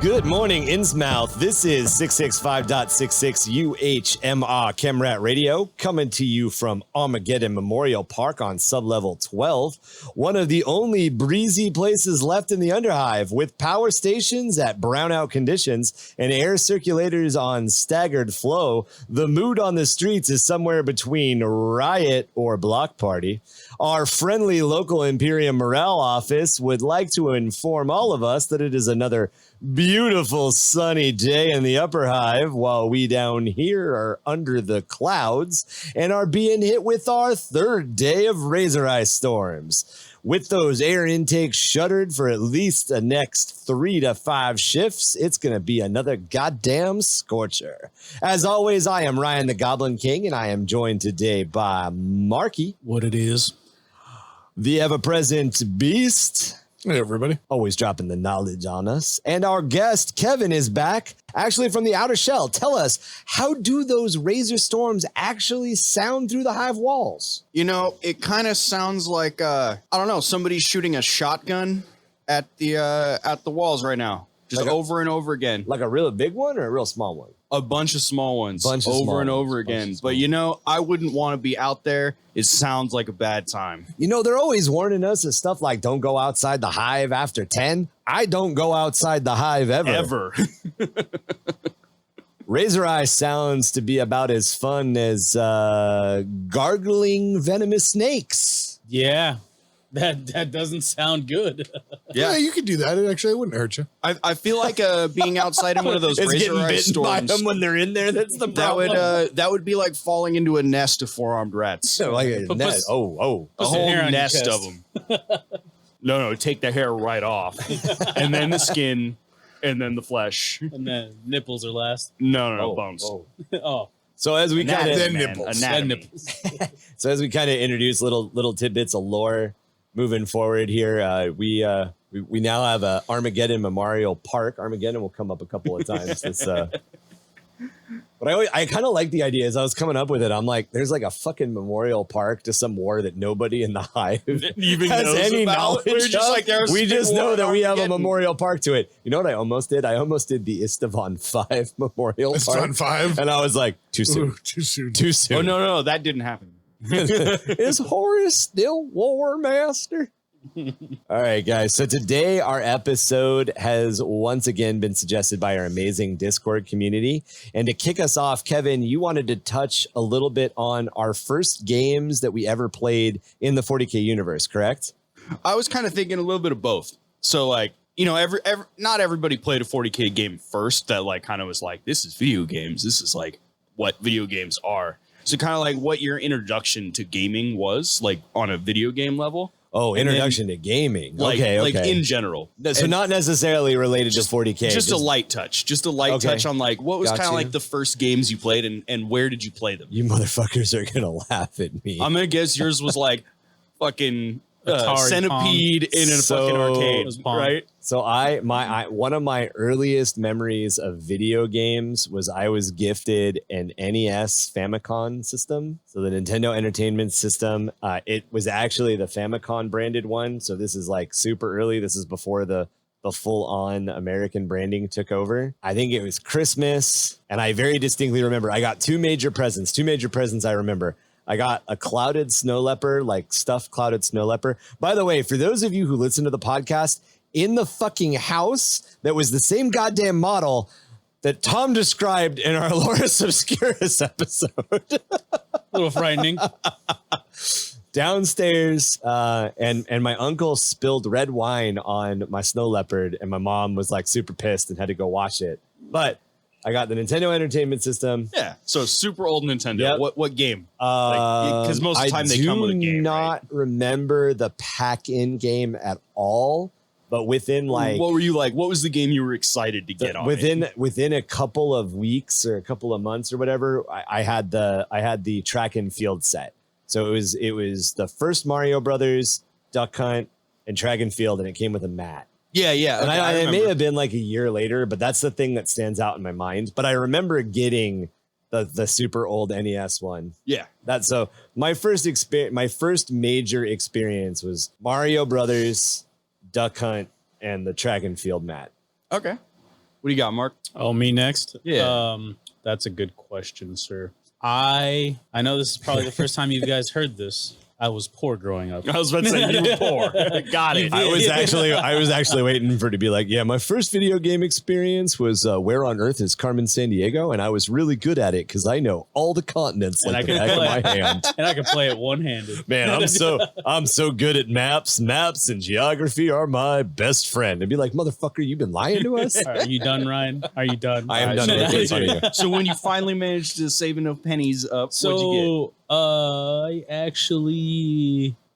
Good morning, Innsmouth. This is 665.66 UHMR Chemrat Radio, coming to you from Armageddon Memorial Park on sublevel 12, one of the only breezy places left in the Underhive, with power stations at brownout conditions and air circulators on staggered flow. The mood on the streets is somewhere between riot or block party. Our friendly local Imperium Morale office would like to inform all of us that it is another beautiful sunny day in the upper hive, while we down here are under the clouds and are being hit with our third day of razor ice storms. With those air intakes shuttered for at least the next 3 to 5 shifts, it's going to be another goddamn scorcher. As always, I am Ryan the Goblin King, and I am joined today by Marky. What it is. The ever-present Beast. Hey, everybody. Always dropping the knowledge on us. And our guest, Kevin, is back, actually from the outer shell. Tell us, how do those razor storms actually sound through the hive walls? You know, it kind of sounds like, I don't know, somebody's shooting a shotgun at the walls right now. Just like over and over again. Like a real big one or a real small one? A bunch of small ones over and over again. But, you know, I wouldn't want to be out there. It sounds like a bad time. You know, they're always warning us of stuff like don't go outside the hive after 10. I don't go outside the hive ever. Razor Eye sounds to be about as fun as gargling venomous snakes. Yeah, that doesn't sound good. Yeah, you could do that. It wouldn't hurt you. I feel like being outside in one of those It's razor getting eye bitten by storms. them when they're in there. That's the problem. That would be like falling into a nest of four-armed rats. Like a net. A whole nest of them. No, take the hair right off, and then the skin, and then the flesh, And then nipples are last. No, bones. Oh, So as we kind of Anatomy. So as we kind of introduce little tidbits of lore moving forward here, we now have a Armageddon Memorial Park. Armageddon will come up a couple of times. But I kind of like the idea. As I was coming up with it, I'm like, there's like a fucking memorial park to some war that nobody in the hive even has knows any about. knowledge We're just of. like, there's We just know that we have a Armageddon. memorial park to it. You know what I almost did? I almost did the Istvan 5 Memorial It's Park. on 5. And I was like, too soon. Ooh, too soon. Too soon. Oh no, that didn't happen. Is Horus still War Master? All right, guys. So today our episode has once again been suggested by our amazing Discord community. And to kick us off, Kevin, you wanted to touch a little bit on our first games that we ever played in the 40k universe, correct? I was kind of thinking a little bit of both. So like, you know, not everybody played a 40k game first. That like kind of was like, this is video games. This is like what video games are. So kind of like what your introduction to gaming was, like on a video game level. Oh, introduction to gaming. Like, okay. like in general. So not necessarily related to 40k. Just a light touch. Just a light touch on like what was Got kind of you. like the first games you played and where did you play them? You motherfuckers are going to laugh at me. I'm going to guess yours was like fucking Atari Centipede in a fucking arcade, right? So one of my earliest memories of video games was I was gifted an NES Famicom system. So the Nintendo Entertainment System, it was actually the Famicom branded one. So this is like super early. This is before the full on American branding took over. I think it was Christmas. And I very distinctly remember I got two major presents I remember. I got a clouded snow leopard, like stuffed clouded snow leopard. By the way, for those of you who listen to the podcast, in the fucking house that was the same goddamn model that Tom described in our Loris Obscurus episode. a little frightening. Downstairs, and my uncle spilled red wine on my snow leopard, and my mom was like super pissed and had to go wash it. But I got the Nintendo Entertainment System. Yeah, so super old Nintendo. Yep. What game? Because most of the time they come with a game. I do not remember the pack-in game at all, but within like what were you like? What was the game you were excited to get on? Within a couple of weeks or a couple of months or whatever, I had the track and field set. So it was the first Mario Brothers, Duck Hunt, and track and field, and it came with a mat. Yeah. And Okay, it may have been like a year later, but that's the thing that stands out in my mind. But I remember getting the super old NES one. Yeah. So my first major experience was Mario Brothers, Duck Hunt, and the track and field mat. Okay. What do you got, Mark? Oh, me next? Yeah. That's a good question, sir. I know this is probably the first time you guys heard this. I was poor growing up. I was about to say you were poor. Got it. I was actually waiting for it to be like, yeah, my first video game experience was Where on Earth is Carmen Sandiego, and I was really good at it because I know all the continents like the back of my hand. And I can play it one-handed. Man, I'm so good at maps. Maps and geography are my best friend. And be like, motherfucker, you've been lying to us. Are you done, Ryan? Are you done? I am done. Okay, sorry. So when you finally managed to save enough pennies up, what'd you get?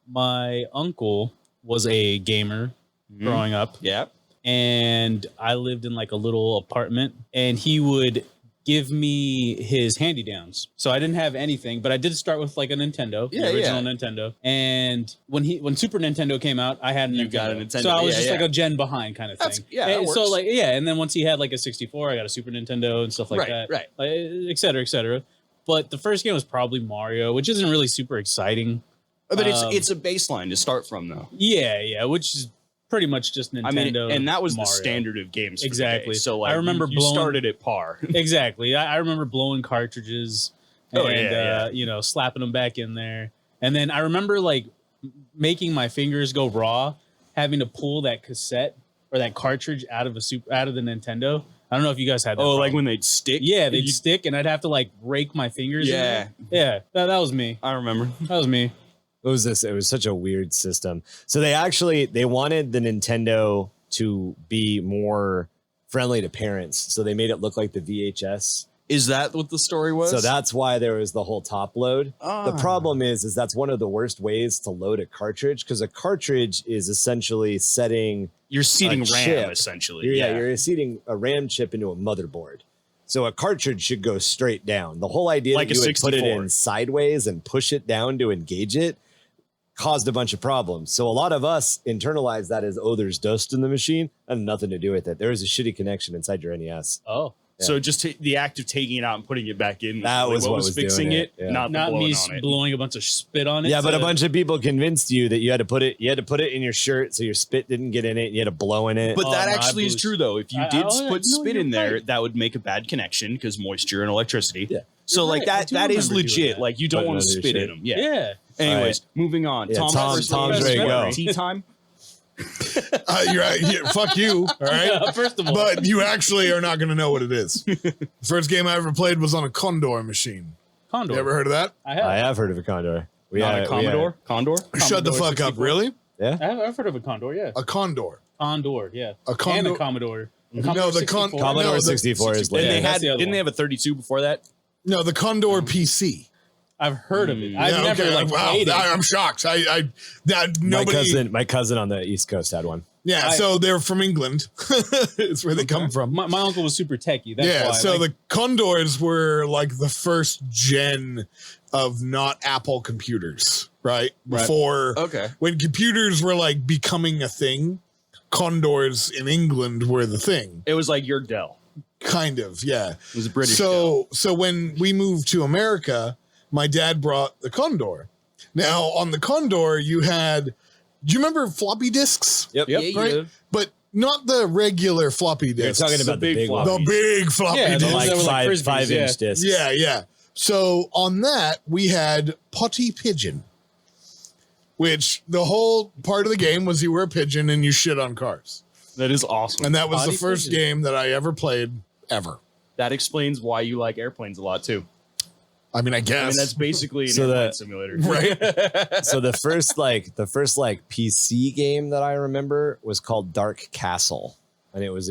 My uncle was a gamer growing up. Yeah. And I lived in like a little apartment, and he would give me his hand-me-downs. So I didn't have anything, but I did start with like a Nintendo, the original Nintendo. And when Super Nintendo came out, I had a Nintendo. Got a Nintendo. So I was just like a gen behind kind of thing. That so works. and then once he had like a 64, I got a Super Nintendo and stuff like that. Right. Like, et cetera, et cetera. But the first game was probably Mario, which isn't really super exciting. But it's a baseline to start from, though. Yeah, which is pretty much just Nintendo. I mean, and that was Mario. the standard of games. For Exactly. The day. So like, I remember you started at par. Exactly. I remember blowing cartridges and slapping them back in there. And then I remember like making my fingers go raw, having to pull that cassette or that cartridge out of the Nintendo. I don't know if you guys had that. Oh, problem. like when they'd stick? Yeah, they'd stick, and I'd have to like rake my fingers. Yeah. Yeah, that was me. I remember. That was me. What was this? It was such a weird system. So they wanted the Nintendo to be more friendly to parents. So they made it look like the VHS. Is that what the story was? So that's why there was the whole top load. The problem is that's one of the worst ways to load a cartridge, because a cartridge is essentially setting you're seating a RAM chip. essentially. You're seating a RAM chip into a motherboard. So a cartridge should go straight down. The whole idea Like that you a would put it 64. in sideways and push it down to engage it caused a bunch of problems. So a lot of us internalize that as, oh, there's dust in the machine. That had nothing to do with it. There was a shitty connection inside your NES. Oh. Yeah. So just the act of taking it out and putting it back in. That was what was fixing doing it. it. Yeah. Not me on it. blowing a bunch of spit on it. Yeah, but a bunch of people convinced you that you had to put it in your shirt so your spit didn't get in it and you had to blow in it. But that no, actually is true, though. If you did put spit you're in there, right. that would make a bad connection because moisture and electricity. Yeah. So You're like right. I that do that is remember doing legit. that. Like you don't Putting want to under your spit in shit. them. Yeah. Anyways, All moving on. Yeah, Tom's ready to go. Tea time. You're right. Yeah, fuck you. All right. First of all, But you actually are not going to know what it is. First game I ever played was on a Condor machine. Condor. You ever heard of that? I have. I have heard of a Condor. Not a Commodore. Condor. Shut the Commodore fuck up. 64. Really? Yeah. I've heard of a Condor. Yeah. A Condor. Condor. Yeah. A Condor. And a Commodore. No, the Commodore Commodore the- 64 is Then later. they that's had. the other Didn't they one. have a 32 before that? No, the Condor PC. I've heard of it. I've Yeah, never okay. like Wow, played it. I'm shocked. Nobody. My cousin on the East Coast had one. Yeah, so they're from England. It's where they come from. My uncle was super techie. That's Yeah, why. so like, the Condors were like the first gen of not Apple computers, right? Before, Okay. when computers were like becoming a thing, Condors in England were the thing. It was like your Dell. Kind of, yeah. It was a British Dell. So when we moved to America, my dad brought the Condor. Now on the Condor, you had, do you remember floppy disks? Yep. Yeah, you Right? did. But not the regular floppy You're disks. talking about the big floppy. one. the big floppy Yeah, the disks. ones that were like Frisbees, 5-inch discs. Yeah, yeah. So on that, we had Potty Pigeon, which the whole part of the game was you were a pigeon and you shit on cars. That is awesome. And that was Potty the first Pigeon. game that I ever played, ever. That explains why you like airplanes a lot too. I mean, I guess. I mean, that's basically an So airplane that- simulator, right. So the first PC game that I remember was called Dark Castle. And it was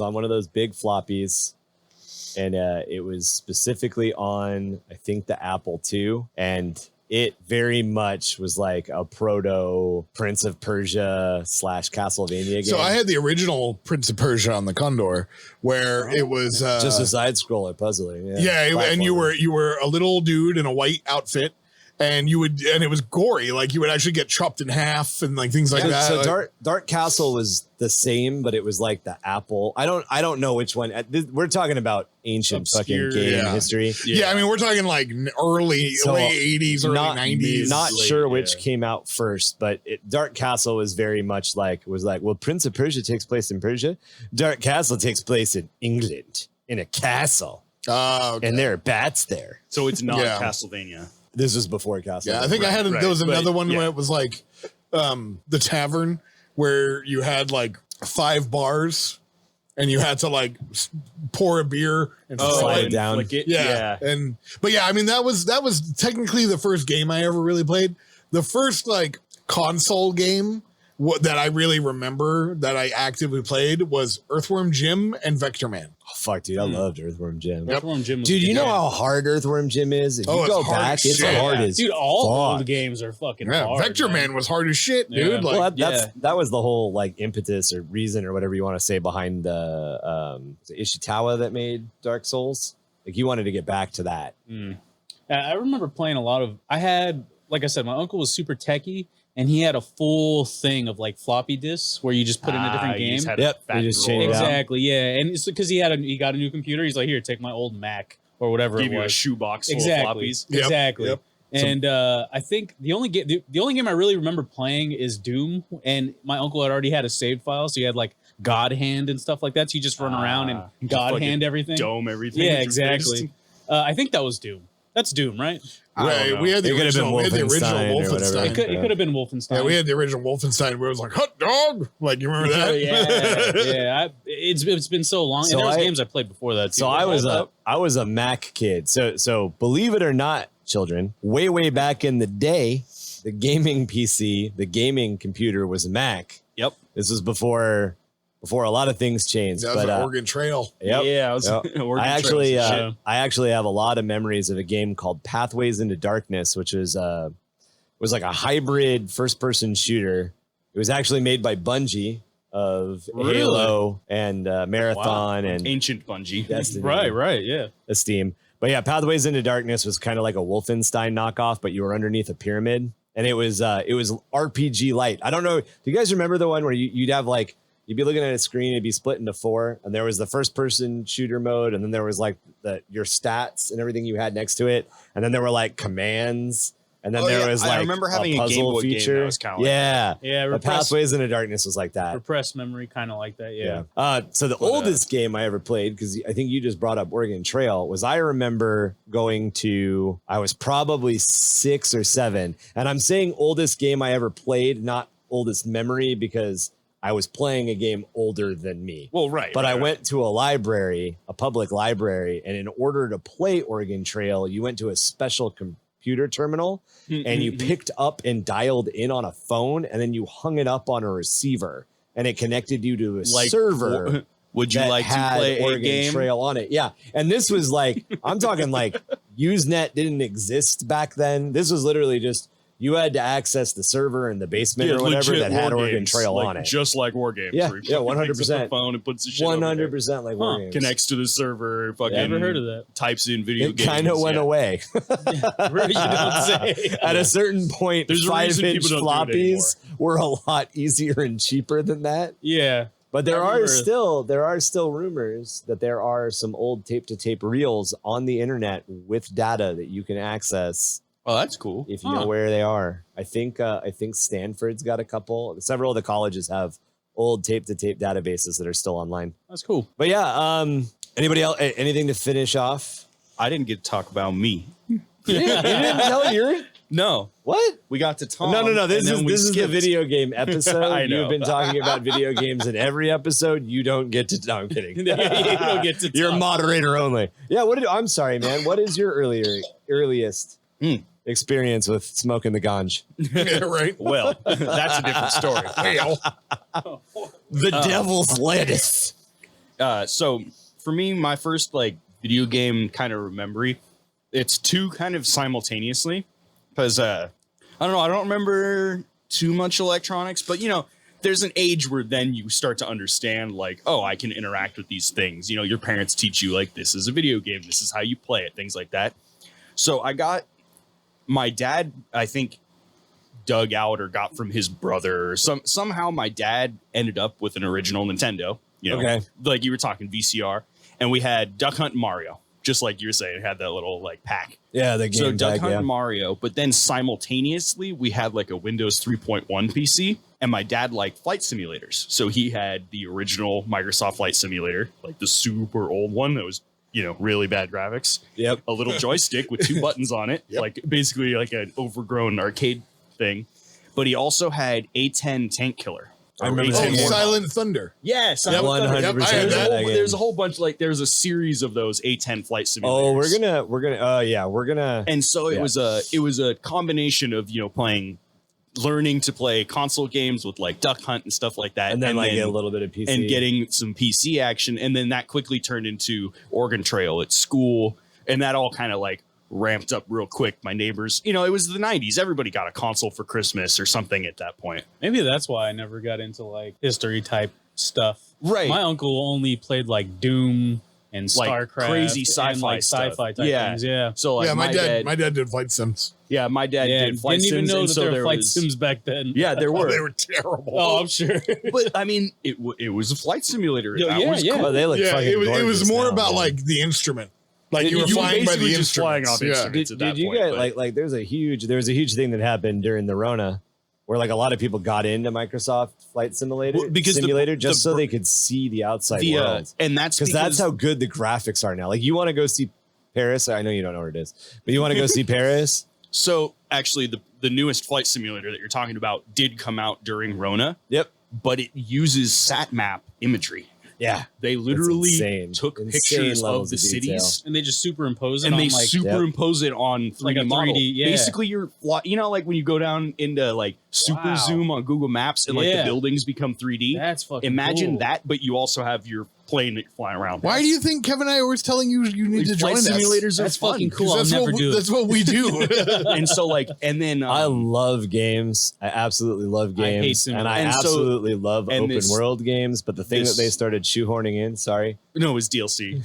on one of those big floppies. And it was specifically on, I think, the Apple II. And it very much was like a proto Prince of Persia / Castlevania game. So I had the original Prince of Persia on the Condor, where it was just a side scroller puzzling. and you were a little dude in a white outfit, and it was gory. Like you would actually get chopped in half and like things like that. So Like, Dark Castle was the same, but it was like the Apple. I don't know which one. We're talking about ancient Obscure, fucking game yeah. history. yeah, I mean, we're talking like late 80s, early 90s. Not Late, sure which yeah. came out first, but Dark Castle was very much like well, Prince of Persia takes place in Persia. Dark Castle takes place in England in a castle, Okay. and there are bats there. So it's not Yeah. Castlevania. This was before Castle. Yeah, I think I had right, there was but, another one yeah. where it was like the tavern where you had like 5 bars and you had to like pour a beer and slide it and down. flick it. Yeah. But yeah, I mean that was technically the first game I ever really played. The first like console game that I really remember that I actively played was Earthworm Jim and Vector Man. Oh, fuck, dude, I loved Earthworm Jim. Yep. Earthworm Jim was Dude, you good. know how hard Earthworm Jim is? If Oh, you it's go hard back, as it's shit. hard as Dude, all fuck. old games are fucking Yeah, hard. Vector Man was hard as shit, Yeah. dude. Like, Well, Yeah. that was the whole like impetus or reason or whatever you want to say behind the was it Ishikawa that made Dark Souls. Like you wanted to get back to that. I remember playing a lot of. I had, like I said, my uncle was super techie, and he had a full thing of like floppy disks where you just put in a different You game. just had Yep, a fat you just drawer. change it out. Exactly, yeah, and it's because he got a new computer. He's like, here, take my old Mac or whatever Give it you a was. shoebox full Exactly, of floppies. Yep, exactly. yep. And I think the only game I really remember playing is Doom, and my uncle had already had a saved file, so he had like God Hand and stuff like that. So you just run around and just God fucking Hand everything. Dome everything. Yeah, with your fist. exactly. I think that was Doom. That's Doom, right? I don't right, know. we had the It could have been original, we had the original Wolfenstein or whatever. Wolfenstein. It could have been Wolfenstein. Yeah, we had the original Wolfenstein where it was like hot dog. Like you remember that? yeah. It's been so long. So And there was I- games I played before that too. So I was a Mac kid. So believe it or not, children, way back in the day, the gaming PC, the gaming computer was a Mac. Yep. This was before a lot of things changed. That was but an Oregon Trail. yep. Yeah, I was. Yep. Oregon I actually have a lot of memories of a game called Pathways into Darkness, which was like a hybrid first-person shooter. It was actually made by Bungie of Really? Halo and Marathon and Ancient Bungie. Destiny. right, yeah. Steam. But yeah, Pathways into Darkness was kind of like a Wolfenstein knockoff, but you were underneath a pyramid, and it was RPG light. I don't know. Do you guys remember the one where you'd have like you'd be looking at a screen, it'd be split into 4, and there was the first person shooter mode, and then there was like your stats and everything you had next to it, and then there were like commands, and then Oh, there yeah. was I like remember having a Game puzzle Boy game feature. that was kinda like yeah, Yeah, the Pathways into Darkness was like that. repressed memory, kind of like that. Yeah. So the oldest game I ever played, because I think you just brought up Oregon Trail, was I remember I was probably 6 or 7. And I'm saying oldest game I ever played, not oldest memory, because I was playing a game older than me. Well, right. But right, I right. went to a public library, and in order to play Oregon Trail, you went to a special computer terminal and you picked up and dialed in on a phone, and then you hung it up on a receiver, and it connected you to a server. Would you that like to had play a Oregon game? Trail on it? Yeah, and this was like I'm talking like Usenet didn't exist back then. This was literally just you had to access the server in the basement or whatever legit that had war Oregon games, Trail like, on it. just like war games. Yeah, where he yeah, fucking picks up 100%. the phone and puts the shit over there. 100% like war games. Connects to the server. Fucking Never heard of that. Types in video It games. kind of went yeah. away. You don't say. At a certain point, There's a reason 5-inch people don't do it floppies were a lot easier and cheaper than that. Yeah. But there I are remember- still rumors that there are some old tape to tape reels on the internet with data that you can access Oh, that's cool. if you know where they are. I think Stanford's got a couple. Several of the colleges have old tape to tape databases that are still online. That's cool. But yeah, anybody else anything to finish off? I didn't get to talk about me. You didn't tell your No, what? we got to talk. No. This is the video game episode. I know. You've been talking about video games in every episode. You don't get to. No, I'm kidding. You don't get to You're talk. moderator only. Yeah. I'm sorry, man. What is your earliest experience with smoking the ganj? Yeah, right. Well, that's a different story. The devil's lettuce. So for me, my first like video game kind of memory, it's two kind of simultaneously because I don't know, I don't remember too much electronics, but you know, there's an age where then you start to understand like, oh, I can interact with these things. You know, your parents teach you like this is a video game, this is how you play it, things like that. So I got my dad, I think, dug out or got from his brother. Somehow my dad ended up with an original Nintendo. You know, Okay. like you were talking VCR, and we had Duck Hunt and Mario, just like you were saying, it had that little like pack. Yeah, the game So Duck tag, Hunt yeah. and Mario, but then simultaneously we had like a Windows 3.1 PC, and my dad liked flight simulators. So he had the original Microsoft Flight Simulator, like the super old one that was, you know, really bad graphics. Yep. A little joystick with 2 buttons on it, like basically like an overgrown arcade thing. But he also had A10 Tank Killer. I remember Oh, that game. Silent Thunder. Yeah, Yep, 100% I had of that. that game. there's a whole bunch, like there's a series of those A10 flight simulators. Oh, we're gonna. And so it Yeah. was a combination of, you know, learning to play console games with like Duck Hunt and stuff like that, And then like a little bit of PC. and getting some PC action, and then that quickly turned into Oregon Trail at school, and that all kind of like ramped up real quick. My neighbors, you know, it was the 90s. Everybody got a console for Christmas or something at that point. Maybe that's why I never got into like history type stuff. Right. My uncle only played like Doom and Like StarCraft, crazy and, sci-fi like stuff. sci-fi type Yeah. things. Yeah. So like Yeah, my dad did Flight Sims. yeah, my dad Yeah, did flight didn't even sims, know and that so there were flight was- sims back then. Yeah, there were. They were terrible. Oh, I'm sure. But I mean, it was a flight simulator. Yo, That yeah, was yeah. cool. Oh, they look Yeah, fucking it was gorgeous more now, about man. like the instrument. Like you were You flying by basically the just flying instruments. off instruments. Did, at that did you point, get but- like there was a huge thing that happened during the Rona where like a lot of people got into Microsoft Flight Simulator Well, because simulator the just so they could see the outside world. and that's Because that's how good the graphics are now. Like you want to go see Paris. I know you don't know where it is, but you want to go see Paris. So actually, the newest flight simulator that you're talking about did come out during Rona, Yep. but it uses sat map imagery. Yeah. They literally insane. took Insane pictures levels of the of detail. cities And they just superimpose it and on they like superimpose it on 3D Like a model. 3D, yeah. Basically, you know, like when you go down into like super Wow. zoom on Google Maps and like the Yeah. buildings become 3D. that's fucking Imagine cool. that, but you also have your plane that you're flying around. Why do you think Kevin and I are always telling you need to join Flight us? simulators are That's fun. fucking cool. 'Cause I'll That's never what do it. that's what we do. And so like, and then I love games. I absolutely love I hate games, and I And so- absolutely love and open this- world games. But the thing this- that they started shoehorning in, sorry, no, it was DLC.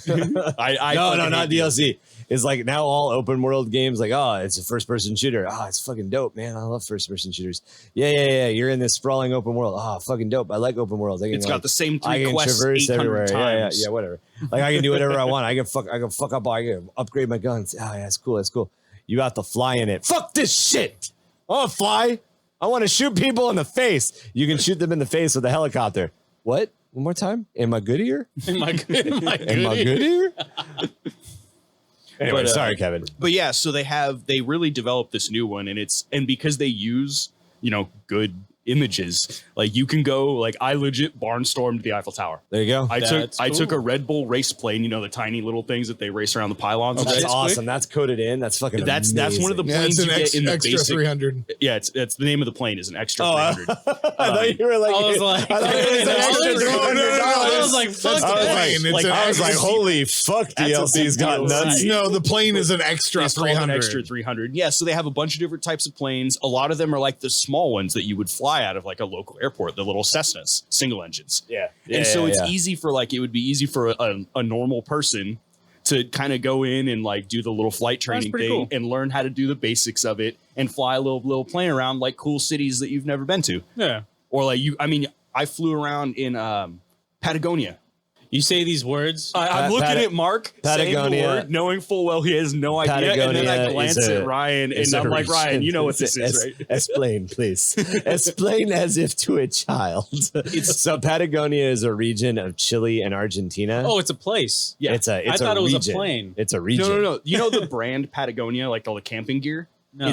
I no, fucking not hate DLC. Is like now all open world games, like, oh, it's a first person shooter. Oh, it's fucking dope, man. I love first person shooters. Yeah. You're in this sprawling open world. Oh, fucking dope. I like open worlds. I can, It's like, got the same I 3 can quests traverse 800 everywhere. times. Yeah, whatever. Like I can do whatever I want. I can fuck up. I can upgrade my guns. Oh, yeah, that's cool. You have to fly in it. Fuck this shit. I want to fly. I want to shoot people in the face. You can shoot them in the face with a helicopter. What? One more time? Am I good here? Am I good? Am I good? Am I good here? Anyway, But, sorry, Kevin. But yeah, so they really developed this new one, and because they use, you know, good images, like you can go, like I legit barnstormed the Eiffel Tower. There you go. I That's took a cool. Red Bull race plane, you know, the tiny little things that they race around the pylons. and That's shit. awesome. That's coded in. That's fucking That's one of the Yeah, planes it's you an get in the extra basic. 300. Yeah, it's the name of the plane is an extra Oh, 300. I thought you were like, I was like, I thought it was an extra $300. I was like, fuck That's the that. plane. It's an I was like, extra- holy fuck, That's a DLC's big got deal. nuts. No, the plane is an extra It's called 300. an extra 300. Yeah, so they have a bunch of different types of planes. A lot of them are like the small ones that you would fly out of like a local airport, the little Cessnas, single engines. Yeah. And so it's easy for like, it would be easy for a normal person to kind of go in and like do the little flight training pretty thing cool. and learn how to do the basics of it and fly a little plane around like cool cities that you've never been to. Yeah. Or like I flew around in Patagonia. You say these words. I'm looking at Mark saying the Patagonia- word, knowing full well he has no idea, and then I Patagonia glance is a- at Ryan, and It's a I'm like, region. Ryan, you know what this is, right? Explain, please. Explain as if to a child. So Patagonia is a region of Chile and Argentina. Oh, it's a place. Yeah. it's a I thought a it was a region. plane. It's a region. No. You know the brand Patagonia, like all the camping gear? No.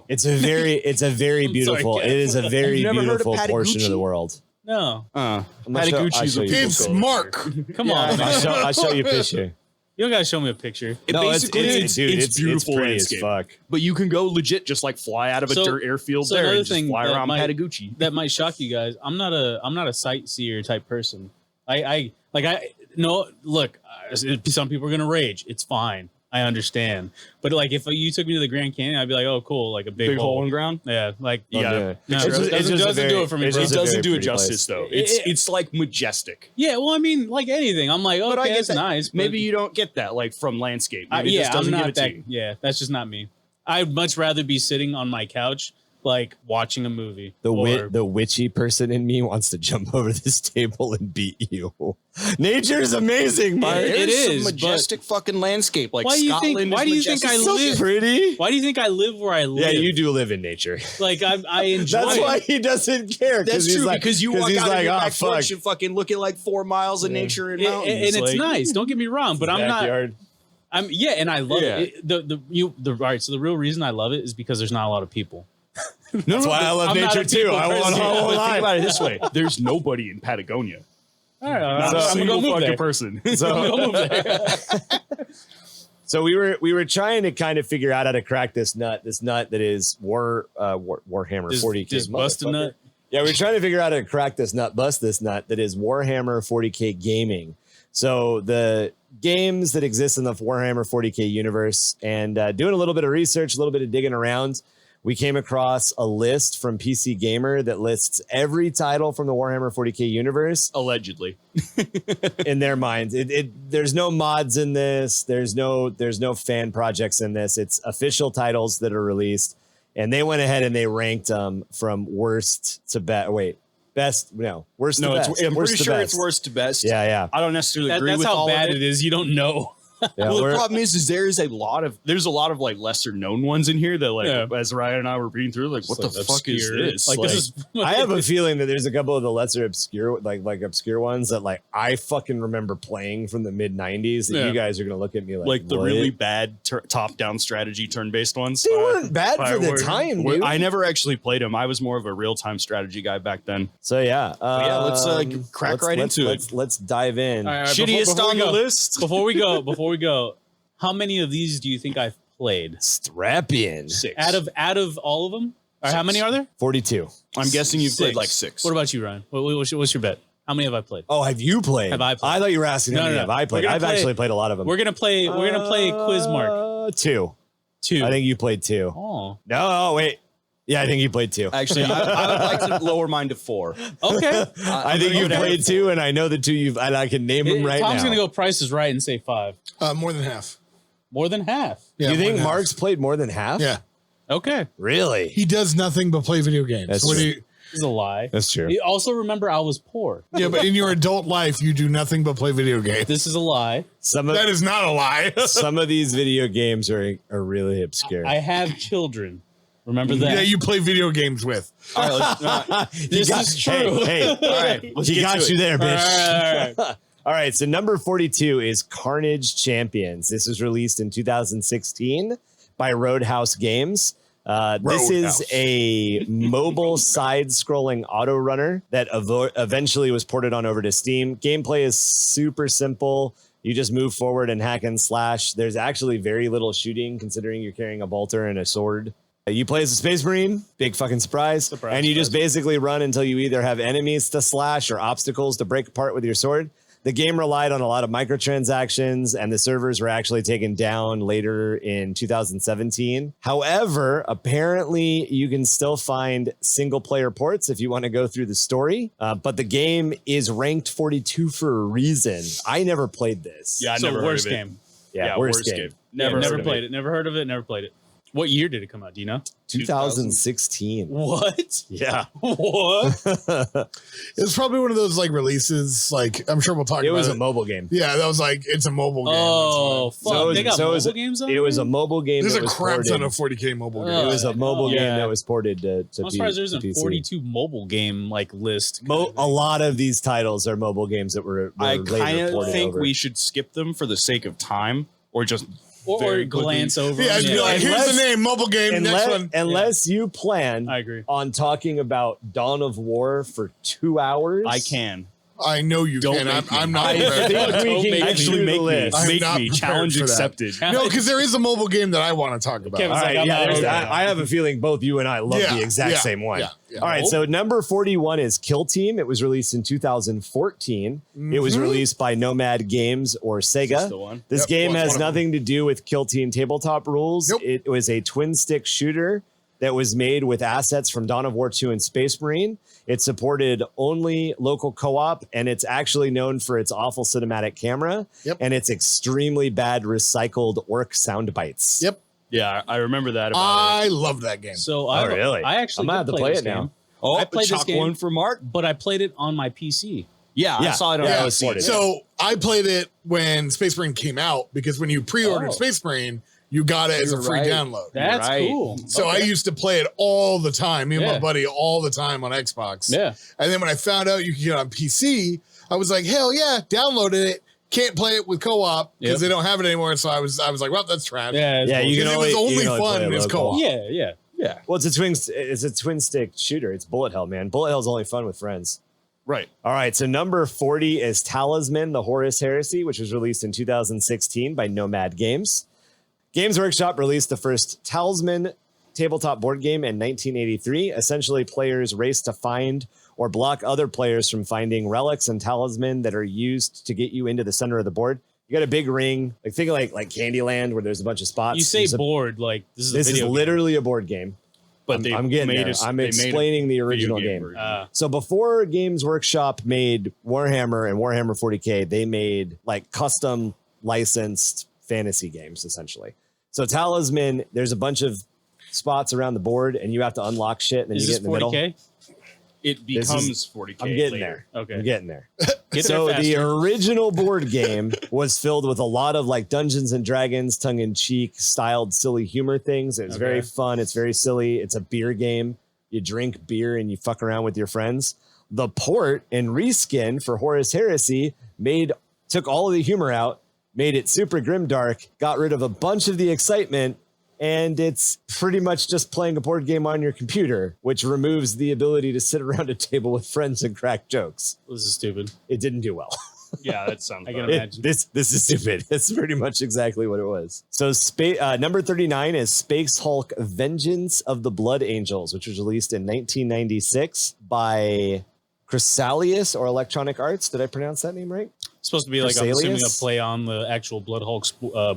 It's a very I'm sorry, beautiful. Ken. It is a very You've never heard of beautiful portion of Patagucci? the world. No. I'm gonna show- I'll Patagucci's show a you. It's Google. Mark. Come on, man. I'll show you a picture. You don't gotta show me a picture. Basically, it's beautiful pretty as landscape. fuck. But you can go legit just like fly out of a So- dirt airfield so there another and just thing fly that around might- Patagucci. That might shock you guys. I'm not a sightseer type person. Some people are gonna rage. It's fine. I understand. But like if you took me to the Grand Canyon, I'd be like, oh cool, like a big, Big hole in ground. Yeah, like Yeah. No, It's it just- doesn't, it's just a doesn't very- do it for me. it's bro. It just a doesn't very do it pretty justice place. though. It- It's like majestic. Yeah, well, I mean, like anything. I'm like, But I okay, get it's that. nice. But Maybe you don't get that like from landscape. Maybe it yeah, just I'm doesn't give not it to that. you. Yeah, that's just not me. I'd much rather be sitting on my couch, like watching a movie. The witchy person in me wants to jump over this table and beat you. Nature is amazing, Mark. It is, some majestic fucking landscape. Like why do you think? Scotland Why is do you think I majestic. live? Pretty. Why do you think I live where I live? Yeah, you do live in nature. Like I enjoy. That's it. why he doesn't care. That's he's true, like, because you walk he's out like, of your "Ah, back fuck." porch and fucking look at like 4 miles of nature and mountains. And it's like, nice. Don't get me wrong, but I'm not. Backyard. And I love Yeah. it. All right. So the real reason I love it is because there's not a lot of people. That's why I love I'm not nature a too. people I want person. all But think alive. about it this way: there's nobody in Patagonia. All right, Not a I'm single gonna go move fucking there. person. So we were trying to kind of figure out how to crack this nut that is Warhammer 40k. Just bust a motherfucker. nut. Yeah, we're trying to figure out how to crack this nut, bust this nut that is Warhammer 40k gaming. So the games that exist in the Warhammer 40k universe, and doing a little bit of research, a little bit of digging around, we came across a list from PC Gamer that lists every title from the Warhammer 40k universe Allegedly. in their minds. There's no mods in this. There's no fan projects in this. It's official titles that are released, and they went ahead and they ranked them from worst to best. Worst to best. I'm Worst pretty to sure best. it's worst to best. Yeah. I don't necessarily agree That's with how all bad of it is. You don't know. Yeah, Well, the problem is there's a lot of like lesser known ones in here that like as Ryan and I were reading through, like, what the Like fuck is obscure. this? Like, this is. I have a feeling that there's a couple of the lesser obscure, like obscure ones that like I fucking remember playing from the mid '90s. That you guys are gonna look at me like the what? really bad top-down strategy turn-based ones. They weren't bad by for the word. time, dude. I never actually played them. I was more of a real-time strategy guy back then. So yeah, let's crack right into it. Let's dive in. All right, Shittiest before on we the go- list. Before we go, how many of these do you think I've played? Strap in. 6. Out of all of them? Or how many are there? 42. I'm guessing you've played 6. like 6. What about you, Ryan? What's your bet? How many have I played? Oh, have you played? Have I played? I thought you were asking how No, many no. have I played. We're gonna I've play- actually played a lot of them. We're gonna play quiz mark 2. 2. I think you played 2. Oh, No, wait. Yeah, I think you played 2. Actually, I would like to lower mine to 4. okay. I think you played 2, and I know the 2 and I can name them right Tom's now. gonna go Price is Right and say 5. More than half. More than half. Yeah, you more think than half. Mark's played more than half? Yeah. Okay, Really? He does nothing but play video games. That's What do true. you, this is a lie. That's true. You also remember I was poor. yeah, but in your adult life, you do nothing but play video games. This is a lie. Some of That is not a lie. some of these video games are really obscure. I have children. Remember that. Yeah, you play video games with. All right, let's, This is true. Hey, all right, let's he get got to you it. there, bitch. All right. All right, so number 42 is Carnage Champions. This was released in 2016 by Roadhouse Games. This is Roadhouse. a mobile side-scrolling auto runner that eventually was ported on over to Steam. Gameplay is super simple. You just move forward and hack and slash. There's actually very little shooting considering you're carrying a bolter and a sword. You play as a Space Marine, big fucking surprise. And you just basically run until you either have enemies to slash or obstacles to break apart with your sword. The game relied on a lot of microtransactions, and the servers were actually taken down later in 2017. However, apparently you can still find single player ports if you want to go through the story, but the game is ranked 42 for a reason. I never played this. Yeah, I So never worst heard of it. game. Yeah, worst game. Never heard of played it. Never heard of it. Never played it. What year did it come out? Do you know? 2016. What? Yeah. What? It's probably one of those like releases. Like I'm sure we'll talk It about was it. a mobile game. Yeah, that was like it's a mobile game. Oh, That's fuck. So it was- they got so it was- mobile games on It was a mobile game. There's that a was crap ton ported. of 40k mobile Uh, It games. was a mobile yeah. game that was ported to I'm surprised there's a PC. 42 mobile game like list. A lot of these titles are mobile games that were I later kind of ported think over. we should skip them for the sake of time, or just or very glance over. Yeah, I'd them. be like, here's Unless- the name, mobile game. Next one. Unless you plan I agree. on talking about Dawn of War for 2 hours, I can. I know you Don't can. make me. I'm not. I prepared for think that. we Don't can make get me. Actually, through make the me. list. I'm Make not me. prepared Challenge for that. accepted. No, because there is a mobile game that I want to talk about. Kevin's All like, right, I'm yeah, out. there's Okay. that. I have a feeling both you and I love Yeah, the exact yeah, same one. yeah. All right, so number 41 is Kill Team. It was released in 2014. It was released by Nomad Games or Sega. That's the one. This Yep, game one has of nothing to do with Kill Team tabletop rules. Nope. It was a twin stick shooter that was made with assets from Dawn of War 2 and Space Marine. It supported only local co-op, and it's actually known for its awful cinematic camera Yep. and its extremely bad recycled orc sound bites. Yep. Yeah, I remember that about I love that game. So really? I actually I'm gonna have did to play this it now. game, Oh, I played this chalk game. one for Mark. but I played it on my PC. Yeah, I saw it on Yeah, LSD. so I played it when Space Marine came out because when you pre-ordered Oh. Space Marine, you got it as a You're free right. download. That's Right. cool. So I used to play it all the time, me and my Yeah. buddy all the time on Xbox. Yeah. And then when I found out you could get it on PC, I was like, hell yeah, downloaded it. Can't play it with co-op because Yep. they don't have it anymore. So I was like, well, that's trash. Yeah. Yeah, you can Because only it was only you can fun play in its local. co-op. Yeah. yeah, Well, it's a twin stick shooter. It's bullet hell, man. Bullet hell's only fun with friends. right. All right, so number 40 is Talisman: The Horus Heresy, which was released in 2016 by Nomad Games. Games Workshop released the first Talisman tabletop board game in 1983. Essentially, players race to find or block other players from finding relics and talisman that are used to get you into the center of the board. You got a big ring, like think of like Candyland, where there's a bunch of spots. You say board like this is a This is video game. literally a board game. But I'm getting there. I'm explaining the original game. version. So before Games Workshop made Warhammer and Warhammer 40k, they made like custom licensed fantasy games, essentially. So Talisman, there's a bunch of spots around the board, and you have to unlock shit, and then Is you this get in the middle. 40K? It This becomes 40k. I'm getting later. there. Okay. I'm getting there. Get So there the faster. original board game was filled with a lot of like Dungeons and Dragons, tongue-in-cheek styled silly humor things. It was very Okay. fun. It's very silly. It's a beer game. You drink beer and you fuck around with your friends. The port and reskin for Horus Heresy took all of the humor out, made it super grimdark, got rid of a bunch of the excitement, and it's pretty much just playing a board game on your computer, which removes the ability to sit around a table with friends and crack jokes. This is stupid. It didn't do well. Yeah, that sounds. I can better. imagine. This is stupid. It's pretty much exactly what it was. So number 39 is Space Hulk Vengeance of the Blood Angels, which was released in 1996 by Chrysalius or Electronic Arts. Did I pronounce that name right? It's supposed to be like, I'm assuming, a Chrysalius? play on the actual Blood Hulk